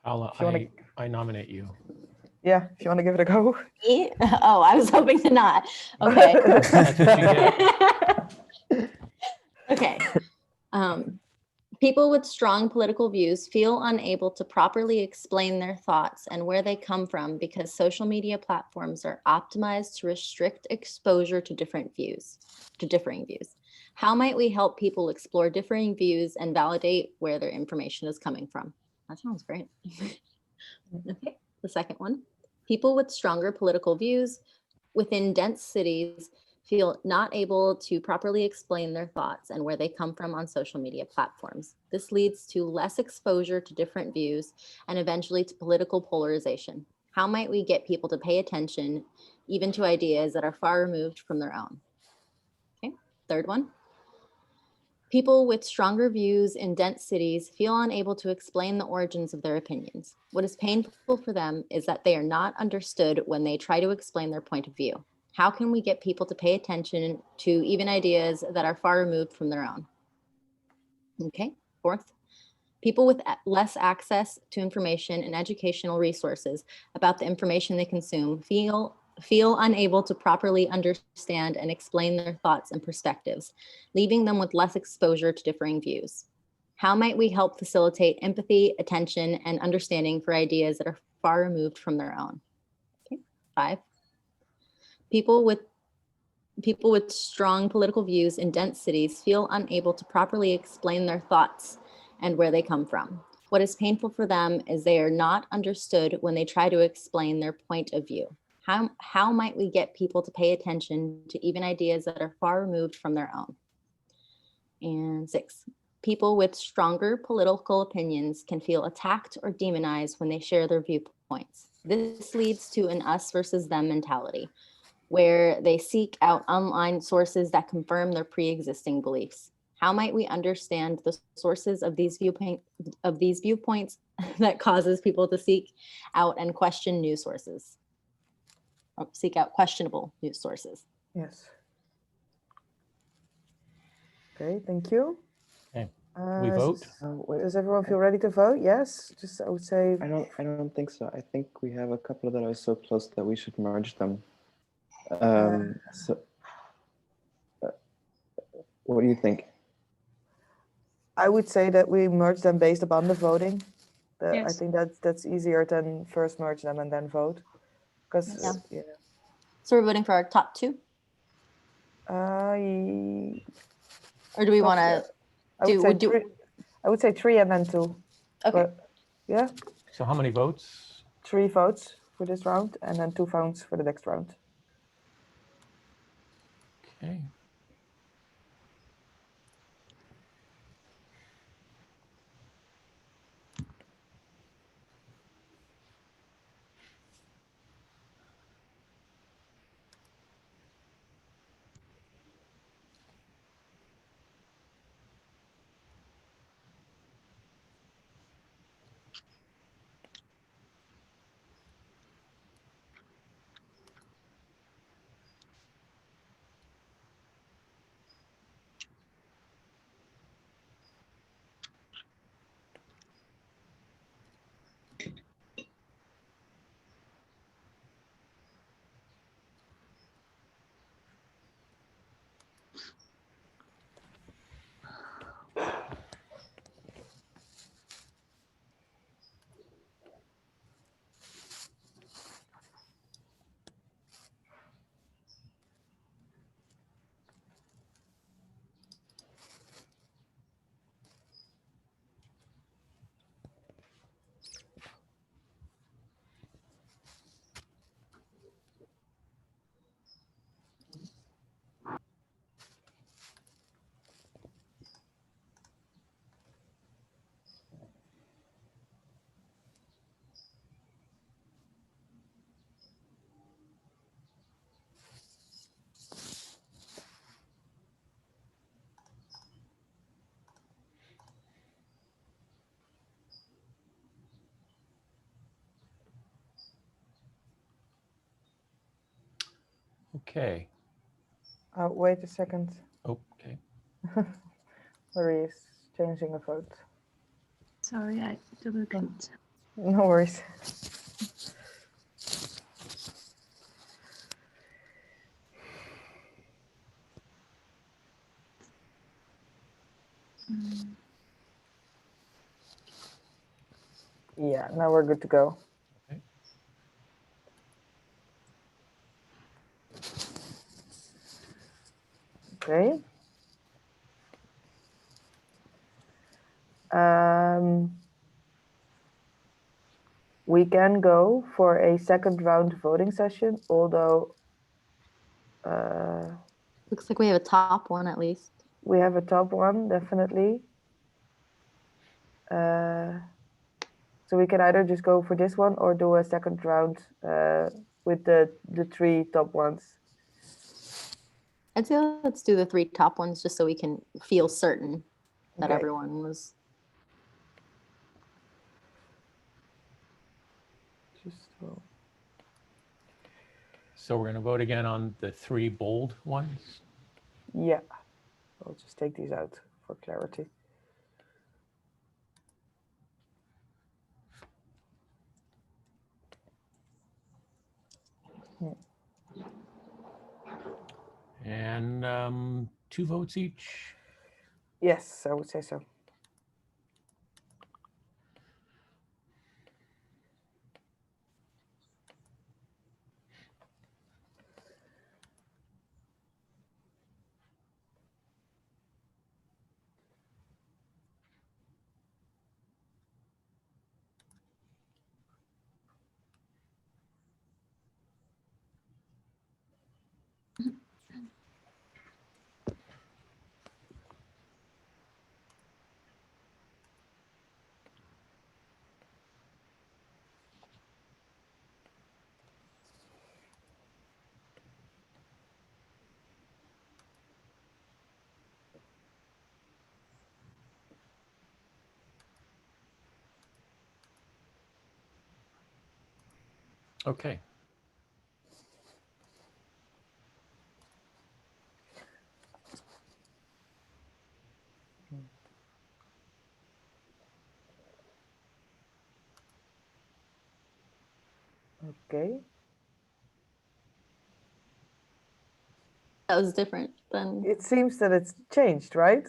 Speaker 3: if you wanna-
Speaker 6: I nominate you.
Speaker 3: yeah, if you want to give it a go.
Speaker 1: Me? Oh, I was hoping to not. Okay.
Speaker 6: That's what you get.
Speaker 1: Okay. People with strong political views feel unable to properly explain their thoughts and where they come from because social media platforms are optimized to restrict exposure to different views, to differing views. How might we help people explore differing views and validate where their information is coming from? That sounds great. Okay, the second one. People with stronger political views within dense cities feel not able to properly explain their thoughts and where they come from on social media platforms. This leads to less exposure to different views and eventually to political polarization. How might we get people to pay attention even to ideas that are far removed from their own? Okay, third one. People with stronger views in dense cities feel unable to explain the origins of their opinions. What is painful for them is that they are not understood when they try to explain their point of view. How can we get people to pay attention to even ideas that are far removed from their own? Okay, fourth. People with less access to information and educational resources about the information they consume feel unable to properly understand and explain their thoughts and perspectives, leaving them with less exposure to differing views. How might we help facilitate empathy, attention, and understanding for ideas that are far removed from their own? Okay, 5. People with strong political views in dense cities feel unable to properly explain their thoughts and where they come from. What is painful for them is they are not understood when they try to explain their point of view. How might we get people to pay attention to even ideas that are far removed from their own? And 6, people with stronger political opinions can feel attacked or demonized when they share their viewpoints. This leads to an us versus them mentality, where they seek out online sources that confirm their pre-existing beliefs. How might we understand the sources of these viewpoints that causes people to seek out and question news sources? Or seek out questionable news sources.
Speaker 3: Yes. Okay, thank you.
Speaker 6: Okay. We vote?
Speaker 3: Does everyone feel ready to vote? Yes. Just I would say.
Speaker 5: I don't think so. I think we have a couple that are so close that we should merge them. What do you think?
Speaker 3: I would say that we merge them based upon the voting. I
Speaker 7: Yes.
Speaker 3: think that's easier than first merge them and then vote. Because
Speaker 1: Yeah. So we're voting for our top 2? Or do we want to
Speaker 3: I would say 3 and then 2.
Speaker 1: Okay.
Speaker 3: But, yeah.
Speaker 6: So how many votes?
Speaker 3: 3 votes for this round and then 2 votes for the next round.
Speaker 6: Okay. Okay.
Speaker 3: Wait a second.
Speaker 6: Okay.
Speaker 3: Marie is changing a vote.
Speaker 7: Sorry, I double clicked.
Speaker 3: No worries.
Speaker 7: Mm,
Speaker 3: Yeah, now we're good to go.
Speaker 6: Okay.
Speaker 3: Okay. We can go for a second round voting session, although
Speaker 1: Looks like we have a top one at least.
Speaker 3: we have a top one, definitely. So we can either just go for this one or do a second round with the three top ones.
Speaker 1: I'd say let's do the three top ones just so we can feel certain that
Speaker 3: Okay.
Speaker 1: everyone was.
Speaker 6: So we're going to vote again on the 3 bold ones.
Speaker 3: Yeah, I'll just take these out for clarity.
Speaker 6: And 2 votes each.
Speaker 3: Yes, I would say so.
Speaker 6: Okay.
Speaker 3: Okay.
Speaker 1: That was different than.
Speaker 3: It seems that it's changed, right?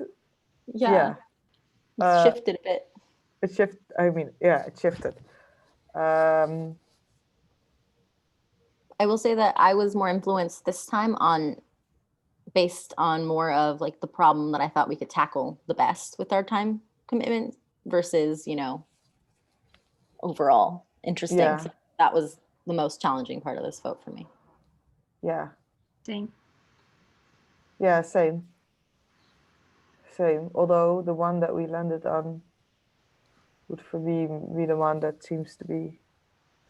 Speaker 1: Yeah. It's shifted a bit.
Speaker 3: It shifted. I mean, yeah, it shifted.
Speaker 1: I will say that I was more influenced this time based on more of like the problem that I thought we could tackle the best with our time commitment versus, overall interesting.
Speaker 3: Yeah.
Speaker 1: So that was the most challenging part of this vote for me.
Speaker 3: Yeah.
Speaker 7: Same.
Speaker 3: Yeah, same. Same. Although the one that we landed on would for me be the one that seems to be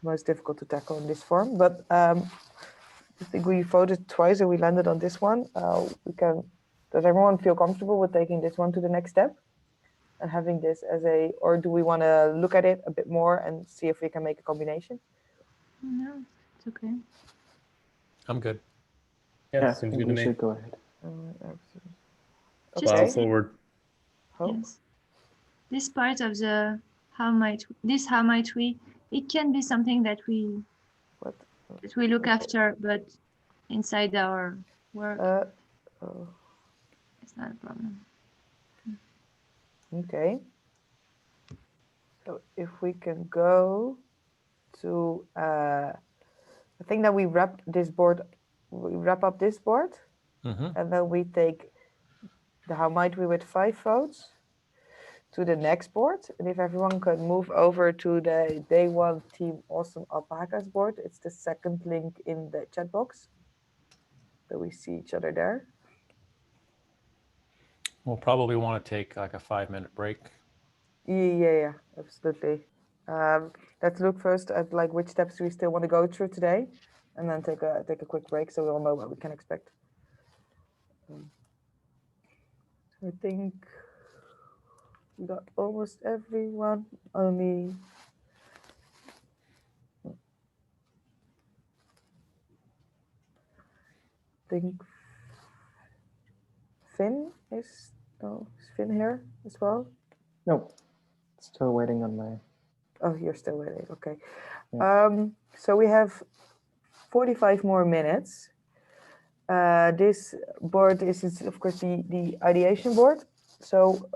Speaker 3: the most difficult to tackle in this form. But I think we voted twice and we landed on this one. We can. Does everyone feel comfortable with taking this one to the next step and having this as a, or do we want to look at it a bit more and see if we can make a combination?
Speaker 7: No, it's okay.
Speaker 6: I'm good.
Speaker 2: Yeah,
Speaker 5: I
Speaker 2: seems
Speaker 5: think
Speaker 2: good to
Speaker 5: we
Speaker 2: me.
Speaker 5: should go ahead.
Speaker 7: Just
Speaker 2: Plow
Speaker 7: to say,
Speaker 2: forward.
Speaker 3: Oh,
Speaker 7: yes. This part of the how might we, it can be something that we
Speaker 3: what?
Speaker 7: look after, but inside our work,
Speaker 3: Oh,
Speaker 7: it's not a problem.
Speaker 3: okay. So if we can go to, I think that we wrap up this board, and then we take the how might we with 5 votes to the next board. And if everyone could move over to the day 1 Team Awesome Alpacas board, it's the second link in the chat box. So we see each other there.
Speaker 6: We'll probably want to take like a 5-minute break.
Speaker 3: Yeah, absolutely. Let's look first at like which steps we still want to go through today, and then take a quick break so we all know what we can expect. I think we got almost everyone. Only think Finn is Finn here as well?
Speaker 5: No, still waiting on my.
Speaker 3: Oh, you're still waiting. Okay.
Speaker 5: Yeah.
Speaker 3: So we have 45 more minutes. This board is of course the ideation board. So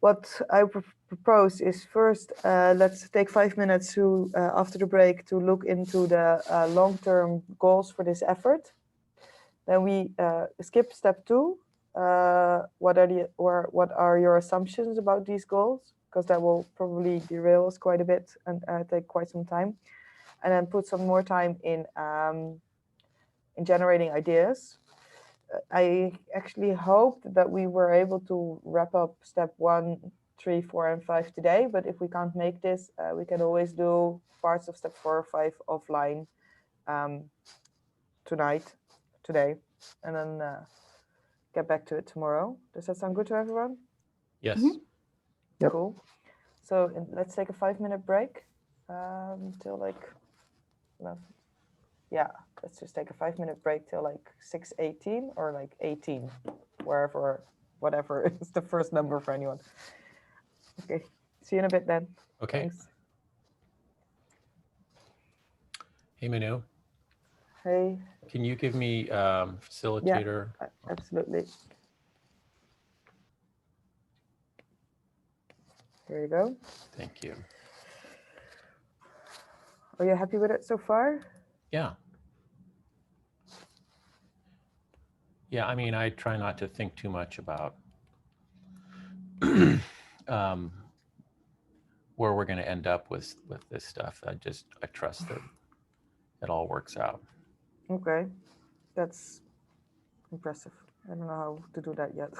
Speaker 3: what I propose is first let's take 5 minutes to after the break to look into the long-term goals for this effort. Then we skip step 2. What are your assumptions about these goals? Because that will probably derail us quite a bit and take quite some time. And then put some more time in generating ideas. I actually hoped that we were able to wrap up step 1, 3, 4, and 5 today. But if we can't make this, we can always do parts of step 4 or 5 offline today, and then get back to it tomorrow. Does that sound good to everyone?
Speaker 6: Yes.
Speaker 5: Yep.
Speaker 3: Cool. So let's take a 5-minute break till like, well, yeah, let's just take a 5-minute break till like 6:18 or like 18, whatever is the first number for anyone. Okay, see you in a bit then.
Speaker 6: Okay.
Speaker 3: Thanks.
Speaker 6: Hey, Manu,
Speaker 3: Hey,
Speaker 6: can you give me facilitator?
Speaker 3: absolutely. Here you go.
Speaker 6: Thank you.
Speaker 3: Are you happy with it so far?
Speaker 6: Yeah. Yeah, I mean, I try not to think too much about where we're going to end up with this stuff. I trust that it all works out.
Speaker 3: Okay, that's impressive. I don't know how to do that yet.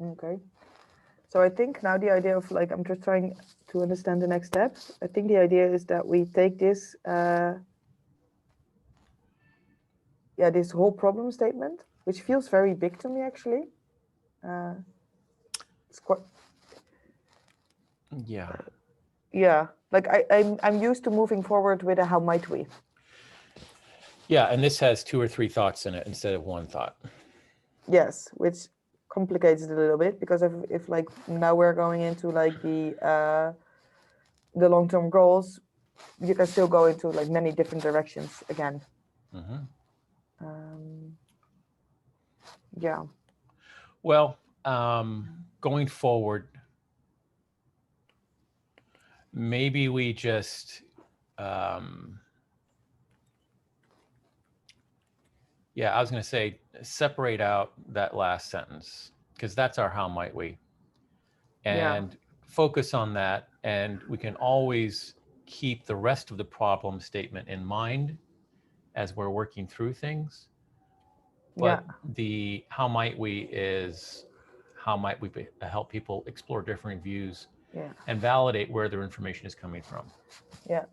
Speaker 3: Okay, so I think now the idea of like, I'm just trying to understand the next step. I think the idea is that we take this, this whole problem statement, which feels very big to me actually. It's quite,
Speaker 6: Yeah.
Speaker 3: like I'm used to moving forward with a how might we.
Speaker 6: Yeah, and this has 2 or 3 thoughts in it instead of 1 thought.
Speaker 3: Yes, which complicates it a little bit, because if like now we're going into like the long-term goals, you can still go into like many different directions again. Yeah.
Speaker 6: Well, going forward, maybe we just, I was going to say, separate out that last sentence, because that's our how might we, and focus on that. And we can always keep the rest of the problem statement in mind as we're working through things. But the how might we is how might we help people explore different views and validate where their information is coming from.
Speaker 3: Yeah.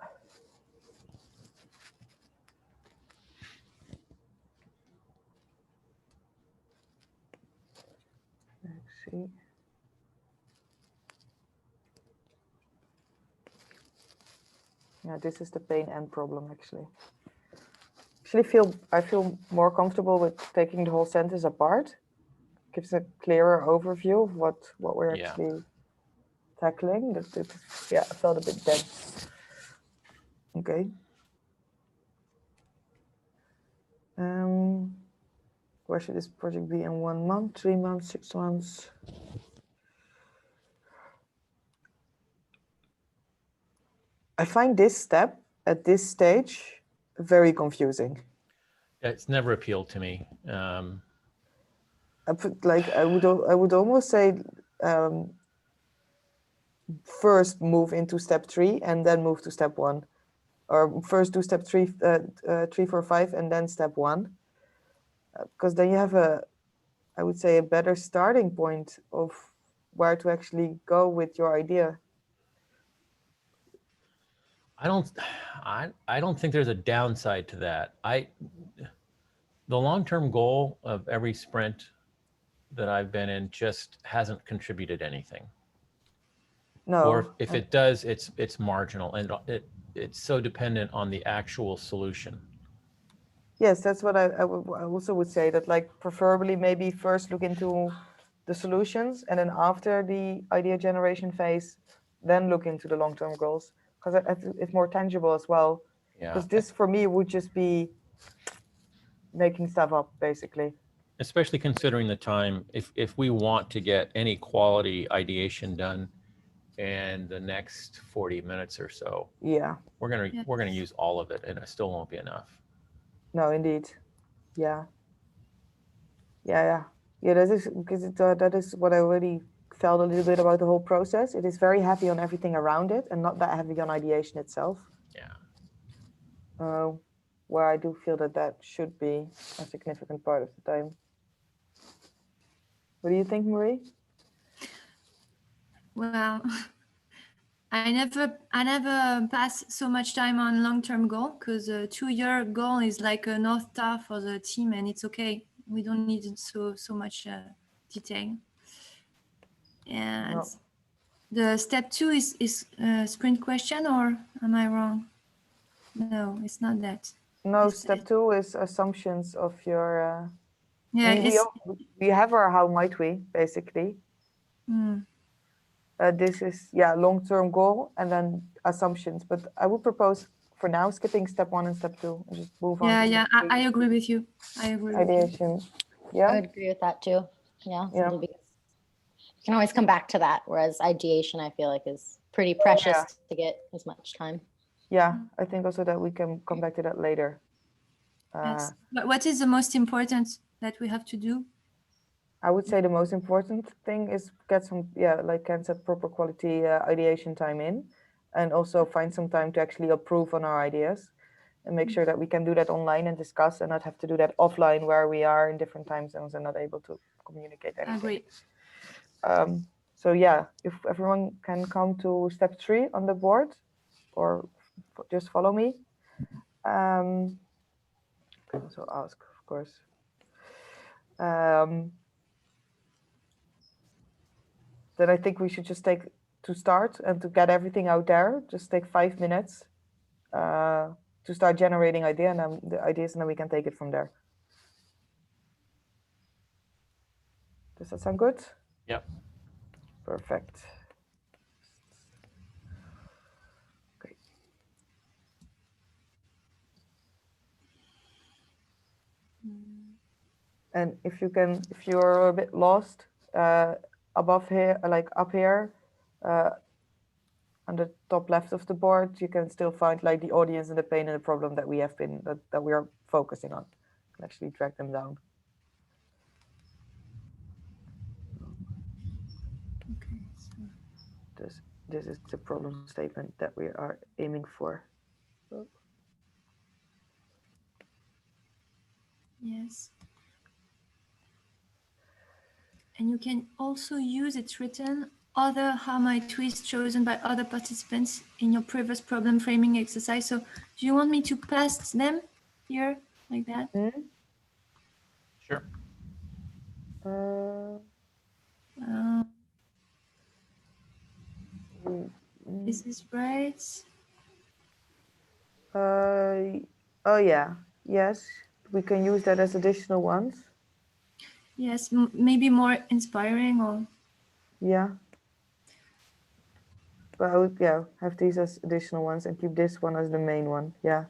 Speaker 3: Let's see. Yeah, this is the pain and problem actually. I feel more comfortable with taking the whole sentence apart. Gives a clearer overview of what we're actually tackling. It felt a bit dense. Okay. Where should this project be in 1 month, 3 months, 6 months? I find this step at this stage very confusing.
Speaker 6: It's never appealed to me.
Speaker 3: I would almost say first move into step 3 and then move to step 1, or first do step 3, 3, 4, 5, and then step 1, because then you have I would say a better starting point of where to actually go with your idea.
Speaker 6: I don't think there's a downside to that. The long-term goal of every sprint that I've been in just hasn't contributed anything.
Speaker 3: No.
Speaker 6: Or if it does, it's marginal, and it's so dependent on the actual solution.
Speaker 3: Yes, that's what I also would say, that like preferably maybe first look into the solutions, and then after the idea generation phase, then look into the long-term goals, because it's more tangible as well.
Speaker 6: Yeah.
Speaker 3: Because this for me would just be making stuff up basically.
Speaker 6: Especially considering the time, if we want to get any quality ideation done in the next 40 minutes or so,
Speaker 3: Yeah.
Speaker 6: we're gonna
Speaker 7: Yeah.
Speaker 6: use all of it, and it still won't be enough.
Speaker 3: No, indeed. Yeah. Yeah. That is because that is what I already felt a little bit about the whole process. It is very heavy on everything around it, and not that heavy on ideation itself.
Speaker 6: Yeah.
Speaker 3: Where I do feel that should be a significant part of the time. What do you think, Marie?
Speaker 7: Well, I never pass so much time on long-term goal, because a 2-year goal is like a North Star for the team, and it's okay. We don't need so much detail. And
Speaker 3: No.
Speaker 7: the step 2 is sprint question, or am I wrong? No, it's not that.
Speaker 3: No,
Speaker 7: It's-
Speaker 3: step 2 is assumptions of your.
Speaker 7: Yeah,
Speaker 3: we have our how might we basically.
Speaker 7: Mm.
Speaker 3: This is long-term goal and then assumptions. But I would propose for now skipping step 1 and step 2 and just move on.
Speaker 7: Yeah, I agree with you. I agree with you.
Speaker 3: Ideation.
Speaker 1: I
Speaker 3: Yeah.
Speaker 1: would agree with that too. Yeah.
Speaker 3: Yeah.
Speaker 1: Simply because you can always come back to that. Whereas ideation, I feel like, is pretty precious to get as much time.
Speaker 3: Yeah, I think also that we can come back to that later.
Speaker 7: Yes. But what is the most important that we have to do?
Speaker 3: I would say the most important thing is get some, like Ken said, proper quality ideation time in, and also find some time to actually approve on our ideas, and make sure that we can do that online and discuss, and not have to do that offline where we are in different time zones and not able to communicate anything.
Speaker 7: I agree.
Speaker 3: So yeah, if everyone can come to step 3 on the board, or just follow me. I can also ask, of course. Then I think we should just to start and to get everything out there, just take 5 minutes to start generating ideas, and then we can take it from there. Does that sound good?
Speaker 6: Yep.
Speaker 3: Perfect. Okay. And if you're a bit lost, above here, like up here, on the top left of the board, you can still find like the audience and the pain and the problem that we are focusing on. You can actually drag them down.
Speaker 7: Okay. So.
Speaker 3: This is the problem statement that we are aiming for.
Speaker 7: Yes. And you can also use it's written other how my twist chosen by other participants in your previous problem framing exercise. So do you want me to paste them here like that?
Speaker 6: Sure.
Speaker 7: Is this right?
Speaker 3: Oh yeah, yes, we can use that as additional ones.
Speaker 7: Yes, maybe more inspiring, or
Speaker 3: yeah. But I would have these as additional ones and keep this one as the main one. Yeah.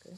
Speaker 3: Okay.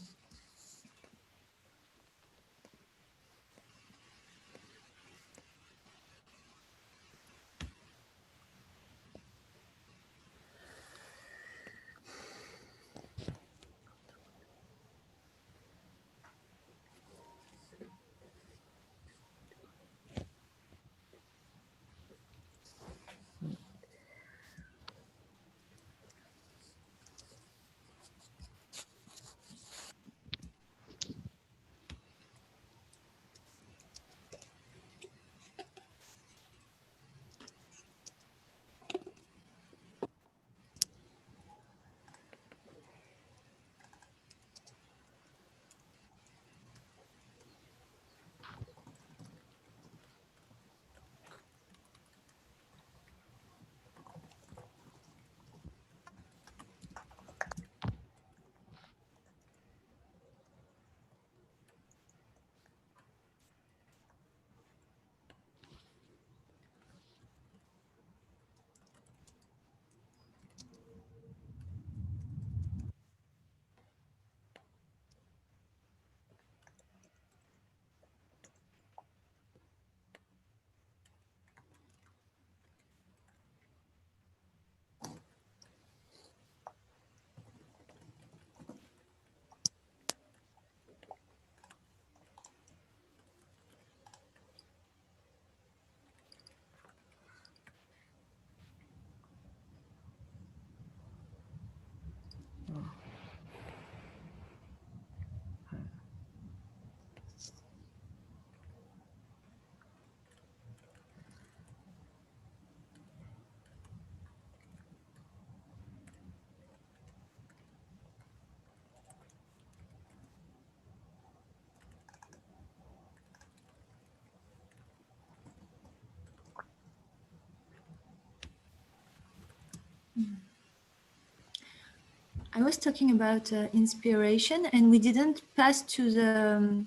Speaker 7: I was talking about inspiration, and we didn't pass to the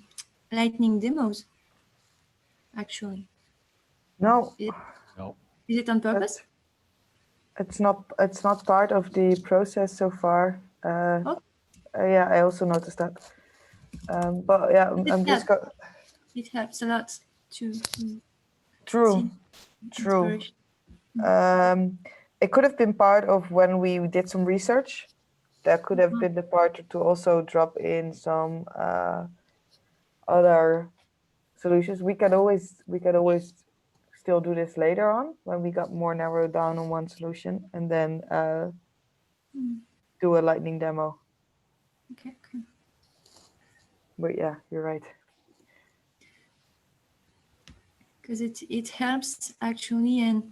Speaker 7: lightning demos, actually.
Speaker 3: No,
Speaker 6: No.
Speaker 7: Is it on purpose?
Speaker 3: it's not part of the process so far.
Speaker 7: Oh.
Speaker 3: Yeah, I also noticed that. But yeah, I'm just
Speaker 7: It helps a lot to
Speaker 3: true,
Speaker 7: see
Speaker 3: true.
Speaker 7: inspiration.
Speaker 3: It could have been part of when we did some research. That could have been the part to also drop in some other solutions. We could always still do this later on when we got more narrowed down on one solution, and then do a lightning demo.
Speaker 7: Okay.
Speaker 3: But yeah, you're right.
Speaker 7: Because it helps actually, and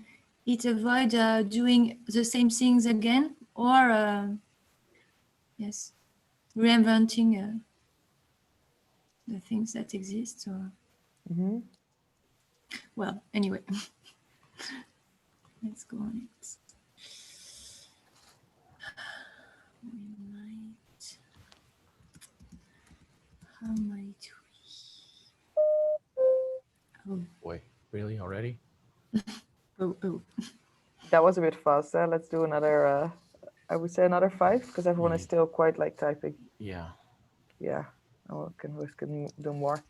Speaker 7: it avoids doing the same things again, or yes, reinventing the things that exist. Or well, anyway, let's go on it. We might. How might we? Oh.
Speaker 6: Boy, really already?
Speaker 7: Oh.
Speaker 3: That was a bit fast. Let's do another. I would say another 5 because everyone is still quite like typing.
Speaker 6: Yeah.
Speaker 3: Yeah, we can do more.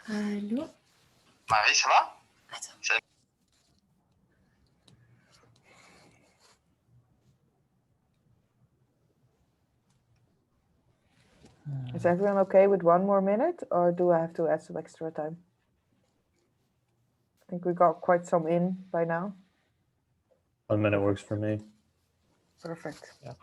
Speaker 7: Allô?
Speaker 8: Marie, ça va?
Speaker 7: Attends.
Speaker 3: Is everyone okay with 1 more minute, or do I have to add some extra time? I think we got quite some in by now.
Speaker 2: 1 minute works for me.
Speaker 3: Perfect.
Speaker 6: Yeah.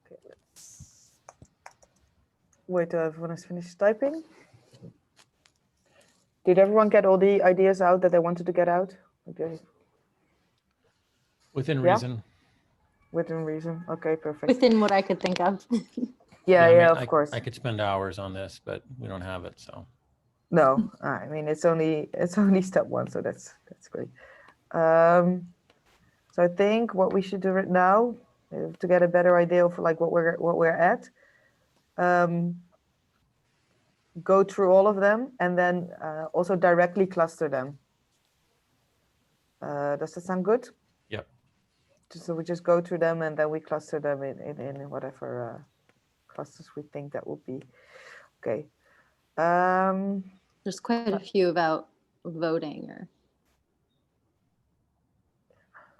Speaker 3: Okay, let's wait till everyone has finished typing. Did everyone get all the ideas out that they wanted to get out? Okay,
Speaker 6: Within
Speaker 3: Yeah.
Speaker 6: reason.
Speaker 3: within reason. Okay, perfect.
Speaker 1: Within what I could think of.
Speaker 3: Yeah,
Speaker 6: I mean,
Speaker 3: of course.
Speaker 6: I could spend hours on this, but we don't have it, so.
Speaker 3: No, I mean it's only step 1, so that's great. So I think what we should do right now to get a better idea of like what we're at. Go through all of them and then also directly cluster them. Does that sound good?
Speaker 6: Yep.
Speaker 3: So we just go through them and then we cluster them in whatever clusters we think that would be. Okay.
Speaker 1: There's quite a few about voting or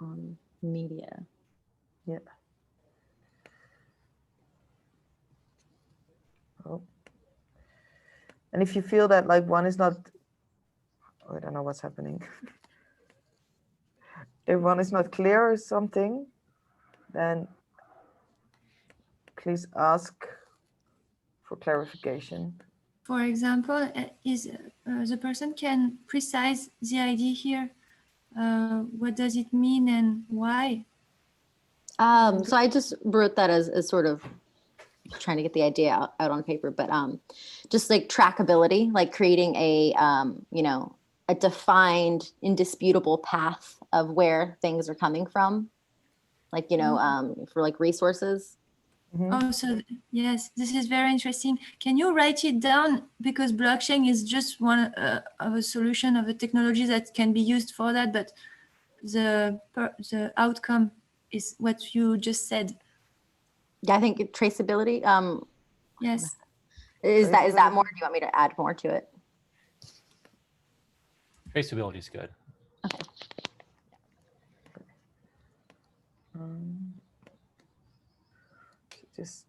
Speaker 1: on media.
Speaker 3: Yeah. Oh. And if you feel that like one is not, oh, I don't know what's happening. If one is not clear or something, then please ask for clarification.
Speaker 7: For example, is the person can precise the idea here? What does it mean and why?
Speaker 1: So I just wrote that as sort of trying to get the idea out on paper, but just like trackability, like creating a a defined, indisputable path of where things are coming from, like for like resources.
Speaker 7: Oh, so yes, this is very interesting. Can you write it down? Because blockchain is just one of a solution of a technology that can be used for that, but the outcome is what you just said.
Speaker 1: Yeah, I think traceability.
Speaker 7: Yes.
Speaker 1: Is that more? Do you want me to add more to it?
Speaker 6: Traceability is good.
Speaker 3: Just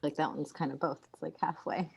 Speaker 1: Like that one's kind of both. It's like halfway.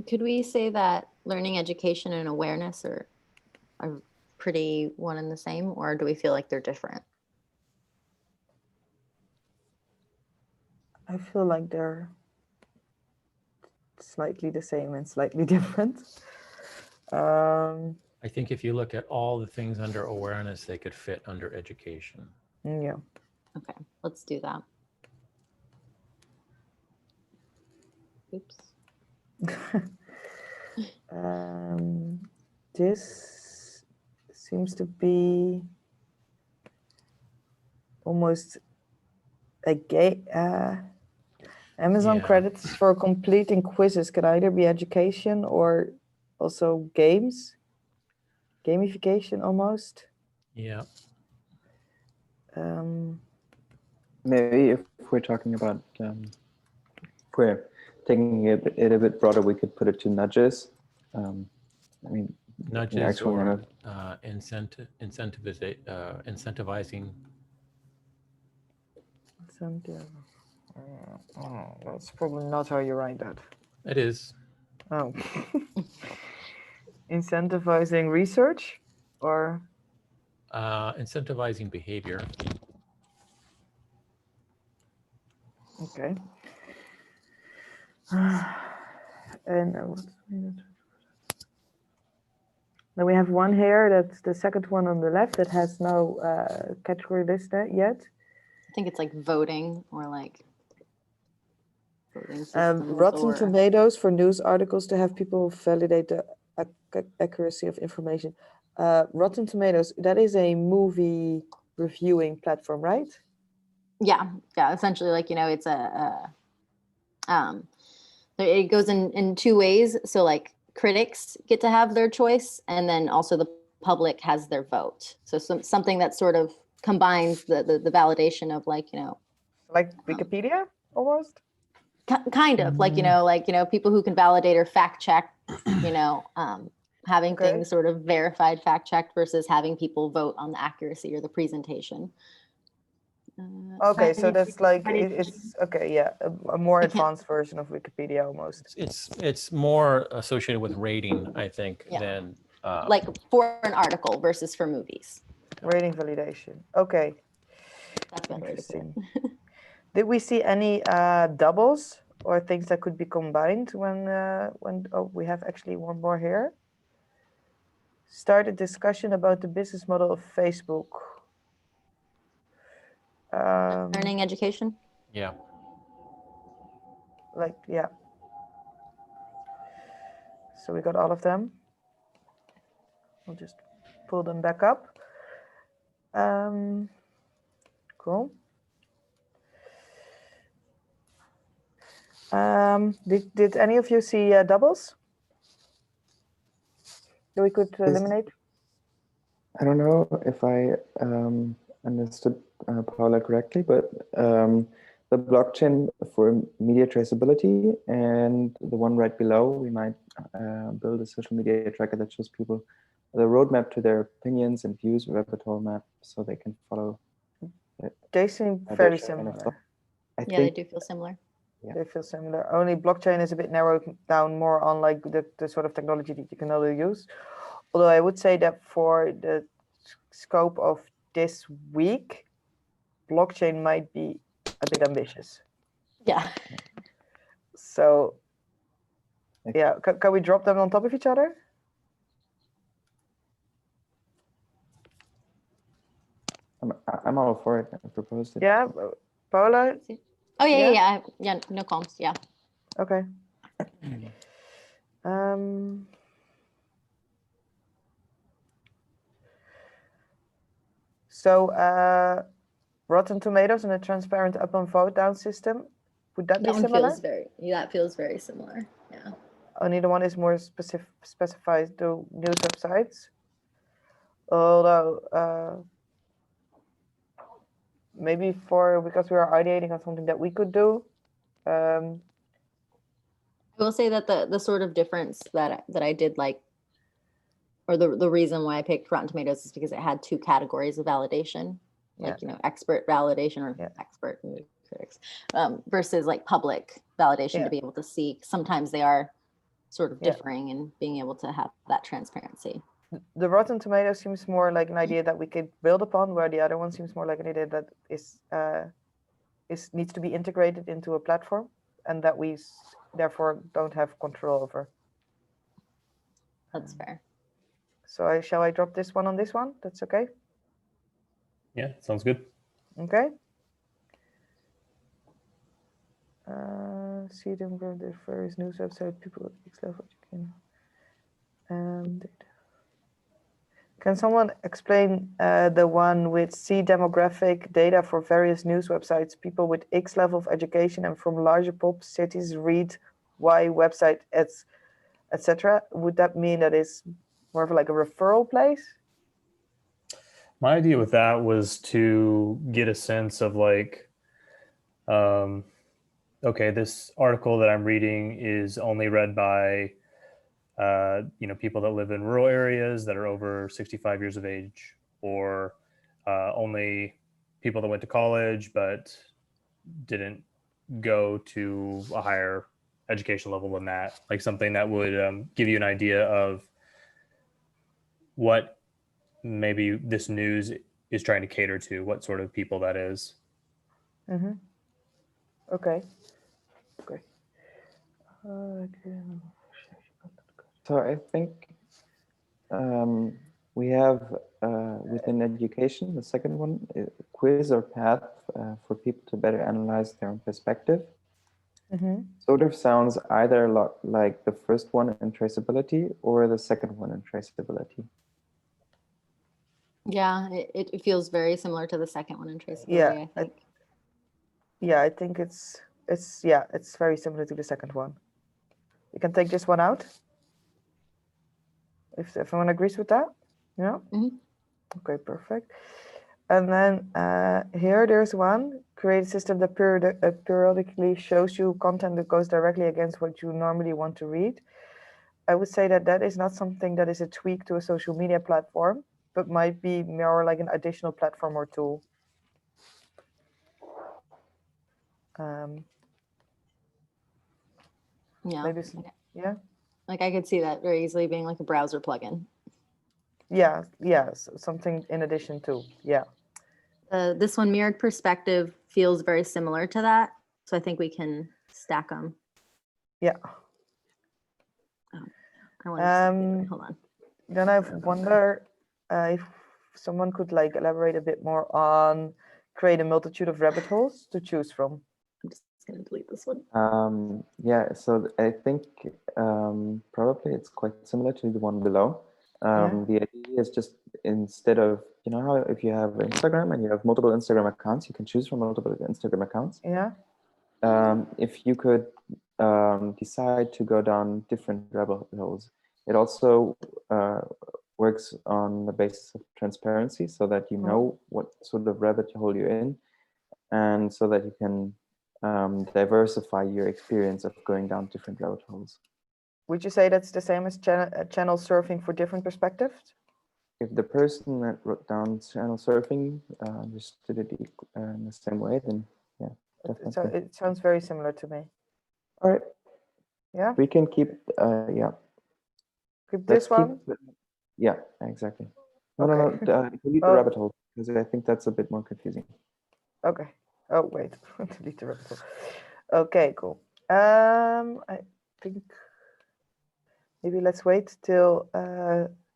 Speaker 1: Could we say that learning, education, and awareness are pretty one and the same, or do we feel like they're different?
Speaker 3: I feel like they're slightly the same and slightly different.
Speaker 6: I think if you look at all the things under awareness, they could fit under education.
Speaker 3: Yeah.
Speaker 1: Okay, let's do that. Oops.
Speaker 3: This seems to be almost a Amazon
Speaker 6: Yeah.
Speaker 3: credits for completing quizzes could either be education or also gamification almost.
Speaker 6: Yeah.
Speaker 5: Maybe if we're talking about, if we're taking it a bit broader, we could put it to nudges. I mean,
Speaker 6: Nudges
Speaker 5: actually,
Speaker 6: or incentivizing.
Speaker 3: Incentive. That's probably not how you write that.
Speaker 6: It is.
Speaker 3: Oh. Incentivizing research or
Speaker 6: Incentivizing behavior.
Speaker 3: okay. And then we have one here, that's the second one on the left, that has no category list yet.
Speaker 1: I think it's like voting or like voting systems.
Speaker 3: Rotten Tomatoes for news articles to have people validate the accuracy of information. Rotten Tomatoes, that is a movie reviewing platform, right?
Speaker 1: Yeah, essentially, like, it's it goes in two ways. So like critics get to have their choice, and then also the public has their vote. So something that sort of combines the validation of like,
Speaker 3: like Wikipedia almost.
Speaker 1: Kind of like, people who can validate or fact check, having
Speaker 3: Okay.
Speaker 1: things sort of verified, fact checked versus having people vote on the accuracy or the presentation.
Speaker 3: Okay, so that's like it's okay, yeah, a more advanced version of Wikipedia almost.
Speaker 6: It's more associated with rating, I think,
Speaker 1: Yeah.
Speaker 6: than
Speaker 1: like for an article versus for movies.
Speaker 3: Rating validation. Okay.
Speaker 1: That's better.
Speaker 3: Interesting. Did we see any doubles or things that could be combined when we have actually one more here? Start a discussion about the business model of Facebook.
Speaker 1: Learning, education.
Speaker 6: Yeah.
Speaker 3: Like, yeah. So we got all of them. I'll just pull them back up. Cool. Did any of you see doubles that we could eliminate?
Speaker 5: I don't know if I understood Paula correctly, but the blockchain for media traceability and the one right below, we might build a social media tracker that shows people the roadmap to their opinions and views, rabbit hole map, so they can follow it.
Speaker 3: They seem very similar.
Speaker 1: Yeah, they do feel similar.
Speaker 5: Yeah.
Speaker 3: They feel similar. Only blockchain is a bit narrowed down more on like the sort of technology that you can only use. Although I would say that for the scope of this week, blockchain might be a bit ambitious.
Speaker 1: Yeah.
Speaker 3: So, yeah, can we drop them on top of each other?
Speaker 5: I'm all for it. I proposed it.
Speaker 3: Yeah, Paula?
Speaker 1: Oh, yeah. No comms. Yeah.
Speaker 3: Okay. So, Rotten Tomatoes and a transparent up and vote down system. Would that be similar?
Speaker 1: That feels very similar. Yeah.
Speaker 3: Only the one is more specified to news websites. Although maybe because we are ideating on something that we could do.
Speaker 1: I will say that the sort of difference that I did like, or the reason why I picked Rotten Tomatoes is because it had two categories of validation, like, expert validation or expert critics versus like public validation to be able to see. Sometimes they are sort of
Speaker 3: Yeah.
Speaker 1: differing and being able to have that transparency.
Speaker 3: The Rotten Tomato seems more like an idea that we could build upon, where the other one seems more like an idea that needs to be integrated into a platform, and that we therefore don't have control over.
Speaker 1: That's fair.
Speaker 3: So shall I drop this one on this one? That's okay.
Speaker 2: Yeah, sounds good.
Speaker 3: Okay. See them from the various news websites, people at X level education. Data. Can someone explain the one with see demographic data for various news websites? People with X level of education and from larger pop cities read Y website, etc. Would that mean that it's more of like a referral place?
Speaker 2: My idea with that was to get a sense of like, okay, this article that I'm reading is only read by, people that live in rural areas that are over 65 years of age, or only people that went to college but didn't go to a higher education level than that. Like something that would give you an idea of what maybe this news is trying to cater to, what sort of people that is.
Speaker 3: Mm-hmm. Okay.
Speaker 5: So I think we have within education, the second one, quiz or path for people to better analyze their own perspective.
Speaker 3: Mm-hmm.
Speaker 5: Sort of sounds either a lot like the first one in traceability or the second one in traceability.
Speaker 1: Yeah, it feels very similar to the second one in traceability,
Speaker 3: Yeah,
Speaker 1: I think.
Speaker 3: I think it's very similar to the second one. You can take this one out if everyone agrees with that. Yeah.
Speaker 1: Mhm.
Speaker 3: Okay, perfect. And then here there's one, create a system that periodically shows you content that goes directly against what you normally want to read. I would say that is not something that is a tweak to a social media platform, but might be more like an additional platform or tool.
Speaker 1: Yeah.
Speaker 3: Maybe, yeah.
Speaker 1: Like I could see that very easily being like a browser plugin.
Speaker 3: Yeah, something in addition to, yeah.
Speaker 1: This one, mirrored perspective, feels very similar to that. So I think we can stack them.
Speaker 3: Yeah.
Speaker 1: I want to hold on.
Speaker 3: Then I wonder if someone could like elaborate a bit more on create a multitude of rabbit holes to choose from.
Speaker 1: I'm just going to delete this one.
Speaker 5: Yeah, so I think probably it's quite similar to the one below. The idea is just instead of, you know how if you have Instagram and you have multiple Instagram accounts, you can choose from multiple Instagram accounts.
Speaker 3: Yeah.
Speaker 5: If you could decide to go down different rabbit holes, it also works on the basis of transparency, so that you know what sort of rabbit hole you're in, and so that you can diversify your experience of going down different rabbit holes.
Speaker 3: Would you say that's the same as channel surfing for different perspectives?
Speaker 5: If the person that wrote down channel surfing just did it in the same way, then yeah, definitely.
Speaker 3: So it sounds very similar to me.
Speaker 5: All right.
Speaker 3: Yeah.
Speaker 5: We can keep, yeah.
Speaker 3: Keep this one?
Speaker 5: Yeah, exactly. No,
Speaker 3: Okay.
Speaker 5: delete the rabbit hole, because I think that's a bit more confusing.
Speaker 3: Okay. Oh, wait. Delete the rabbit hole. Okay, cool. I think maybe let's wait till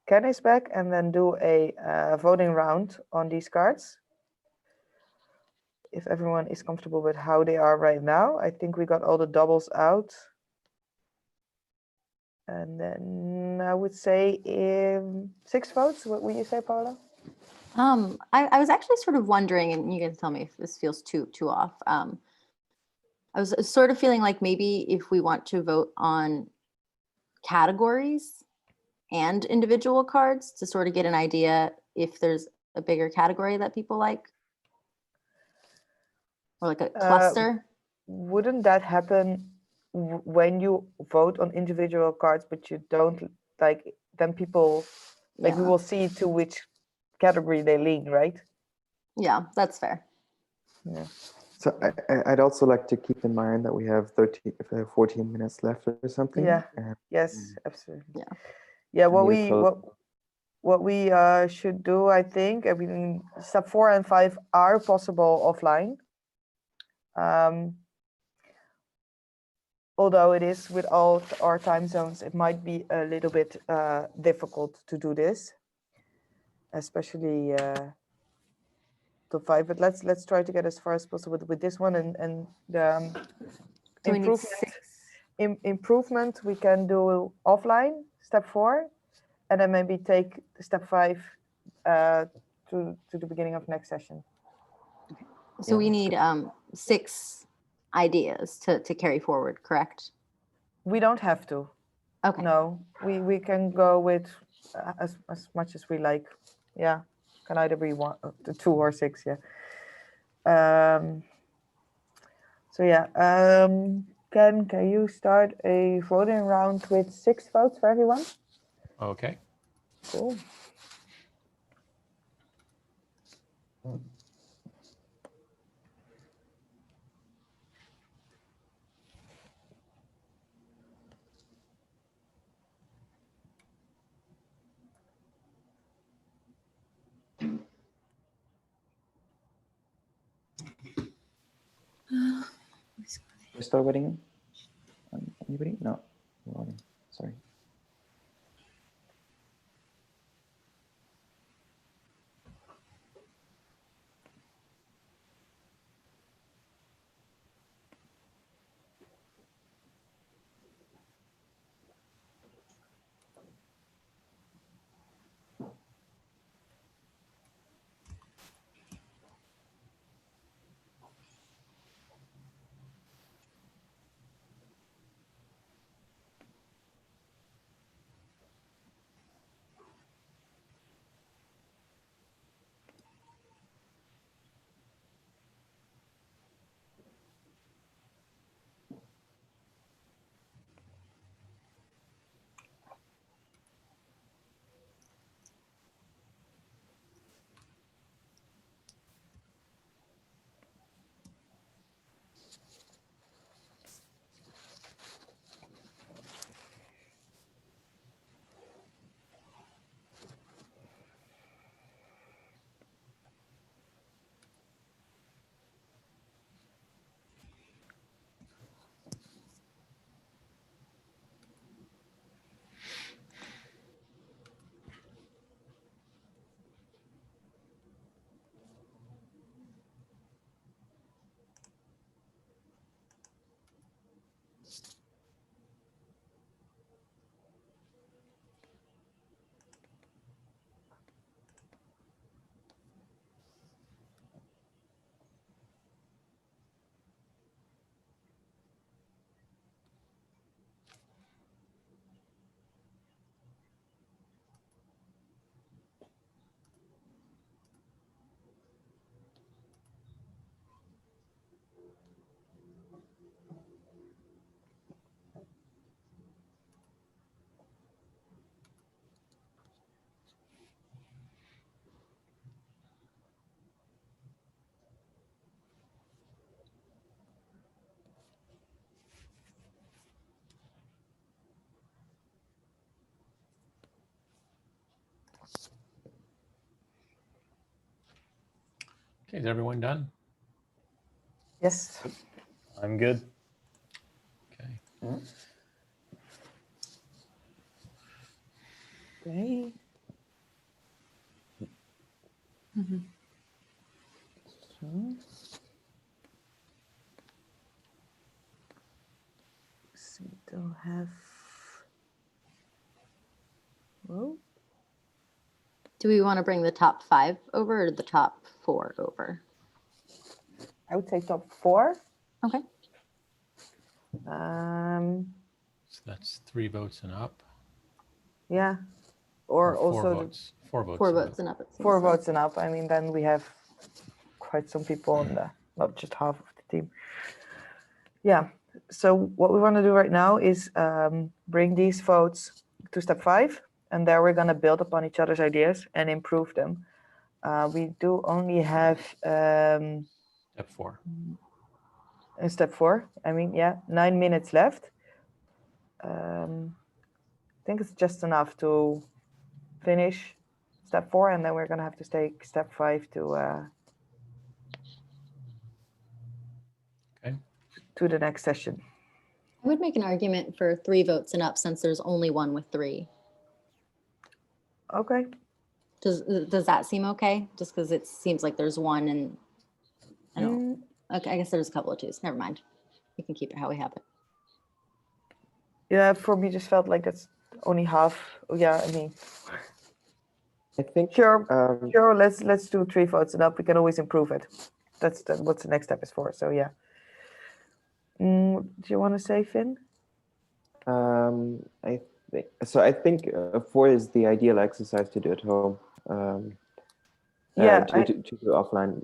Speaker 3: Ken is back and then do a voting round on these cards. If everyone is comfortable with how they are right now, I think we got all the doubles out. And then I would say 6 votes. What would you say, Paula?
Speaker 1: I was actually sort of wondering, and you can tell me if this feels too off. I was sort of feeling like maybe if we want to vote on categories and individual cards to sort of get an idea if there's a bigger category that people like, or like a cluster.
Speaker 3: Wouldn't that happen when you vote on individual cards, but you don't like, then people like we will see to which category they lean, right?
Speaker 1: Yeah, that's fair.
Speaker 3: Yeah.
Speaker 5: So I'd also like to keep in mind that we have 14 minutes left or something.
Speaker 3: Yeah.
Speaker 5: And
Speaker 3: Yes, absolutely.
Speaker 1: Yeah.
Speaker 3: Yeah. What
Speaker 5: need to
Speaker 3: we
Speaker 5: close.
Speaker 3: what we should do, I think, I mean, step 4 and 5 are possible offline. Although it is with all our time zones, it might be a little bit difficult to do this, especially to 5. But let's try to get as far as possible with this one, and the
Speaker 1: So we need
Speaker 3: improvement. Improvement we can do offline, step 4, and then maybe take step 5 to the beginning of next session.
Speaker 1: So we need 6 ideas to carry forward, correct?
Speaker 3: We don't have to.
Speaker 1: Okay.
Speaker 3: No, we can go with as much as we like. Yeah, can either be 2 or 6. Yeah. So yeah, can you start a voting round with 6 votes for everyone?
Speaker 6: Okay.
Speaker 3: Cool.
Speaker 5: We start voting? Anybody? No. Sorry.
Speaker 6: Okay, is everyone done?
Speaker 3: Yes.
Speaker 2: I'm good.
Speaker 6: Okay.
Speaker 3: Okay. So. So we don't have. Well,
Speaker 1: Do we want to bring the top 5 over or the top 4 over?
Speaker 3: I would say top 4.
Speaker 1: Okay.
Speaker 6: So that's 3 votes and up.
Speaker 3: Yeah. Or
Speaker 6: 4
Speaker 3: also
Speaker 6: votes. 4 votes.
Speaker 1: 4
Speaker 6: and
Speaker 1: votes
Speaker 6: up.
Speaker 1: and up. It seems
Speaker 3: 4
Speaker 1: like.
Speaker 3: votes and up. I mean, then we have quite some people on the, not just half of the team. Yeah. So what we want to do right now is bring these votes to step 5, and there we're going to build upon each other's ideas and improve them. We do only have
Speaker 6: Step 4.
Speaker 3: in step 4. I mean, yeah, 9 minutes left. I think it's just enough to finish step 4, and then we're going to have to take step 5 to the next session.
Speaker 1: I would make an argument for 3 votes and up since there's only one with 3.
Speaker 3: Okay.
Speaker 1: Does that seem okay? Just because it seems like there's one and I don't. Okay, I guess there's a couple of 2s. Never mind. We can keep it how we have it.
Speaker 3: Yeah, for me, just felt like that's only half. Yeah, I mean,
Speaker 9: I think
Speaker 3: sure. Let's do 3 votes and up. We can always improve it. That's what the next step is for. So yeah. Do you want to say, Finn?
Speaker 9: I think 4 is the ideal exercise to do at home. To do offline.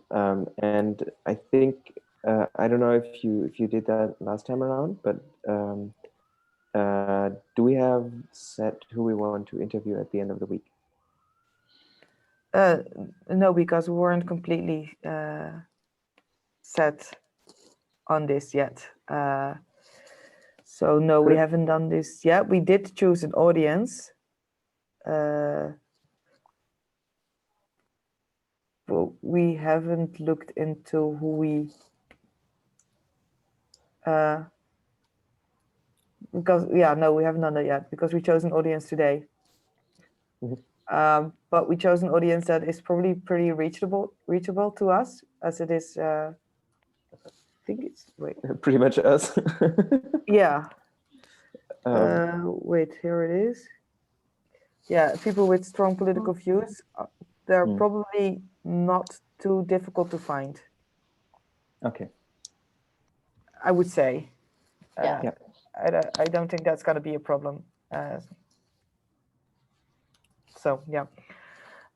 Speaker 9: And I think I don't know if you did that last time around, but do we have set who we want to interview at the end of the week?
Speaker 3: No, because we weren't completely set on this yet. So no, we haven't done this yet. We did choose an audience. Well, we haven't looked into who we because we haven't done that yet because we chose an audience today. But we chose an audience that is probably pretty reachable to us, as it is. I think it's
Speaker 9: pretty much us.
Speaker 3: Yeah. Wait, here it is. Yeah, people with strong political views. They're probably not too difficult to find.
Speaker 9: Okay.
Speaker 3: I would say.
Speaker 1: Yeah.
Speaker 3: I don't think that's going to be a problem. So yeah.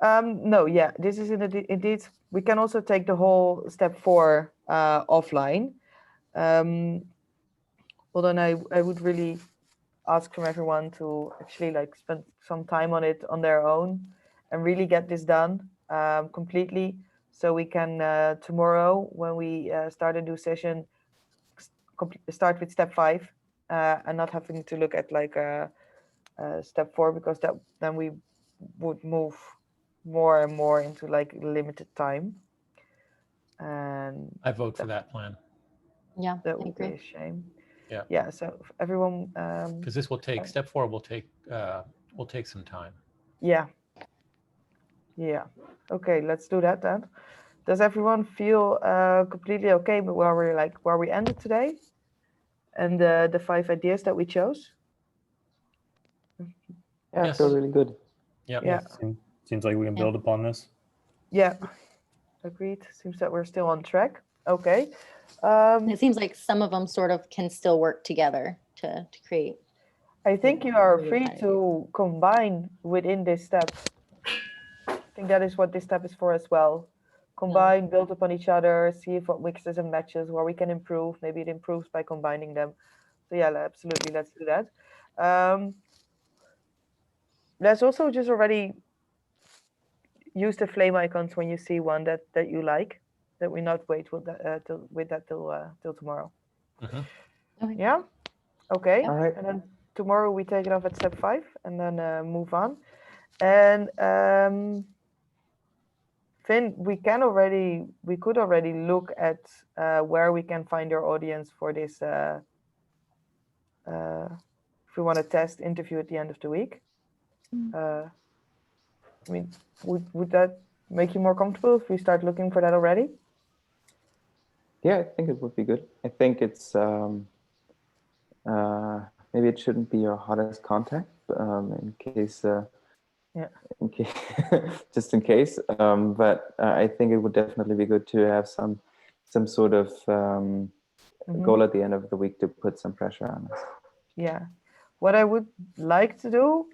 Speaker 3: No, yeah, this is indeed. We can also take the whole step 4 offline. Although I would really ask from everyone to actually like spend some time on it on their own and really get this done completely, so we can tomorrow when we start a new session start with step 5 and not having to look at like step 4, because then we would move more and more into like limited time. And
Speaker 6: I vote for that plan.
Speaker 1: Yeah,
Speaker 3: that would be a shame.
Speaker 6: Yeah.
Speaker 3: So everyone,
Speaker 6: because this will take step 4 will take some time.
Speaker 3: Yeah. Okay, let's do that then. Does everyone feel completely okay with where we ended today and the 5 ideas that we chose?
Speaker 9: Yeah, I feel really good.
Speaker 3: Yeah.
Speaker 2: Seems like we can build upon this.
Speaker 3: Yeah, agreed. Seems that we're still on track. Okay.
Speaker 1: It seems like some of them sort of can still work together to create.
Speaker 3: I think you are free to combine within this step. I think that is what this step is for as well. Combine, build upon each other, see if what mixes and matches, where we can improve. Maybe it improves by combining them. So yeah, absolutely, let's do that. Let's also just already use the flame icons when you see one that you like, that we not wait with that till tomorrow.
Speaker 1: Okay.
Speaker 3: Yeah. Okay.
Speaker 9: All right.
Speaker 3: And then tomorrow we take it off at step 5 and then move on. And Finn, we could already look at where we can find our audience for this. If we want to test interview at the end of the week. I mean, would that make you more comfortable if we start looking for that already?
Speaker 9: Yeah, I think it would be good. I think it's maybe it shouldn't be your hottest contact in case. In case, just in case. But I think it would definitely be good to have some sort of goal at the end of the week to put some pressure on us.
Speaker 3: Yeah. What I would like to do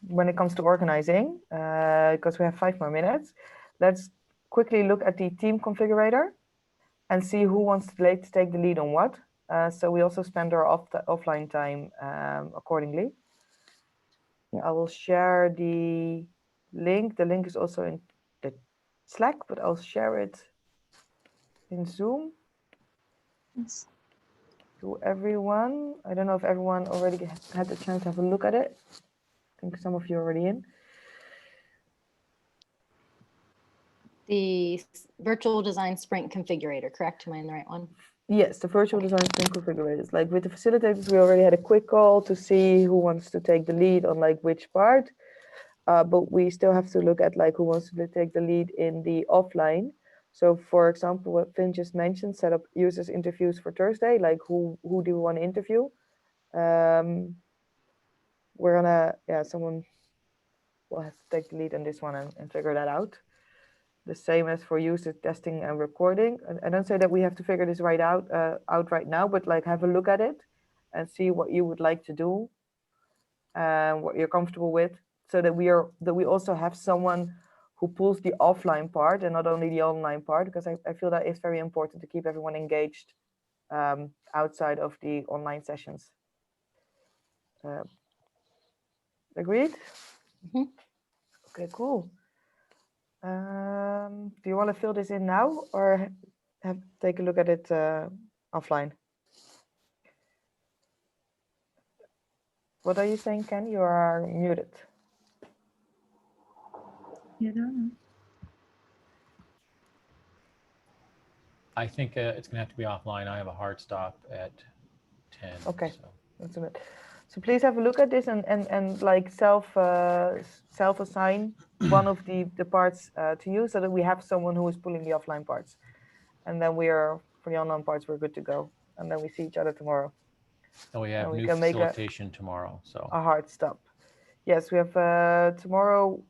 Speaker 3: when it comes to organizing, because we have 5 more minutes, let's quickly look at the team configurator and see who wants to take the lead on what. So we also spend our offline time accordingly. Yeah. I will share the link. The link is also in the Slack, but I'll share it in Zoom. to everyone. I don't know if everyone already had the chance to have a look at it. I think some of you are already in.
Speaker 1: The virtual design sprint configurator, correct? Am I in the right one?
Speaker 3: Yes, the virtual design sprint configurators. Like with the facilitators, we already had a quick call to see who wants to take the lead on like which part. But we still have to look at like who wants to take the lead in the offline. So for example, what Finn just mentioned, set up users interviews for Thursday, like who do you want to interview? We're gonna, someone will have to take the lead on this one and figure that out. The same as for user testing and recording. And I don't say that we have to figure this out right now, but like have a look at it and see what you would like to do and what you're comfortable with, so that we also have someone who pulls the offline part and not only the online part, because I feel that it's very important to keep everyone engaged outside of the online sessions. Agreed?
Speaker 1: Mm-hmm.
Speaker 3: Okay, cool. Do you want to fill this in now or take a look at it offline? What are you saying, Ken? You are muted.
Speaker 7: You don't know.
Speaker 6: I think it's gonna have to be offline. I have a hard stop at 10.
Speaker 3: Okay.
Speaker 6: So.
Speaker 3: That's a bit. So please have a look at this and like self-assign one of the parts to you, so that we have someone who is pulling the offline parts. And then for the online parts, we're good to go. And then we see each other tomorrow.
Speaker 6: And we have
Speaker 3: we
Speaker 6: new
Speaker 3: can make
Speaker 6: facilitation tomorrow. So
Speaker 3: a hard stop. Yes, we have tomorrow,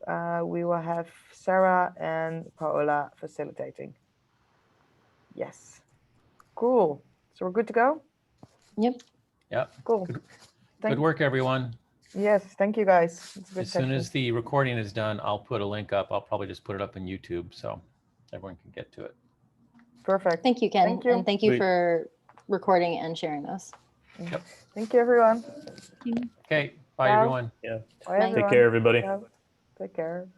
Speaker 3: we will have Sarah and Paola facilitating. Yes. Cool. So we're good to go?
Speaker 1: Yep.
Speaker 6: Yep.
Speaker 3: Cool.
Speaker 6: Good work, everyone.
Speaker 3: Yes, thank you guys. It's a good
Speaker 6: As soon
Speaker 3: session.
Speaker 6: as the recording is done, I'll put a link up. I'll probably just put it up on YouTube so everyone can get to it.
Speaker 3: Perfect.
Speaker 1: Thank you, Ken.
Speaker 3: Thank you.
Speaker 1: And thank you
Speaker 2: Sweet.
Speaker 1: for recording and sharing those.
Speaker 6: Yep.
Speaker 3: Thank you, everyone.
Speaker 6: Okay. Bye,
Speaker 3: Ciao.
Speaker 6: everyone.
Speaker 2: Yeah.
Speaker 3: Bye,
Speaker 1: Bye.
Speaker 3: everyone.
Speaker 2: Take care, everybody.
Speaker 3: Ciao. Take care.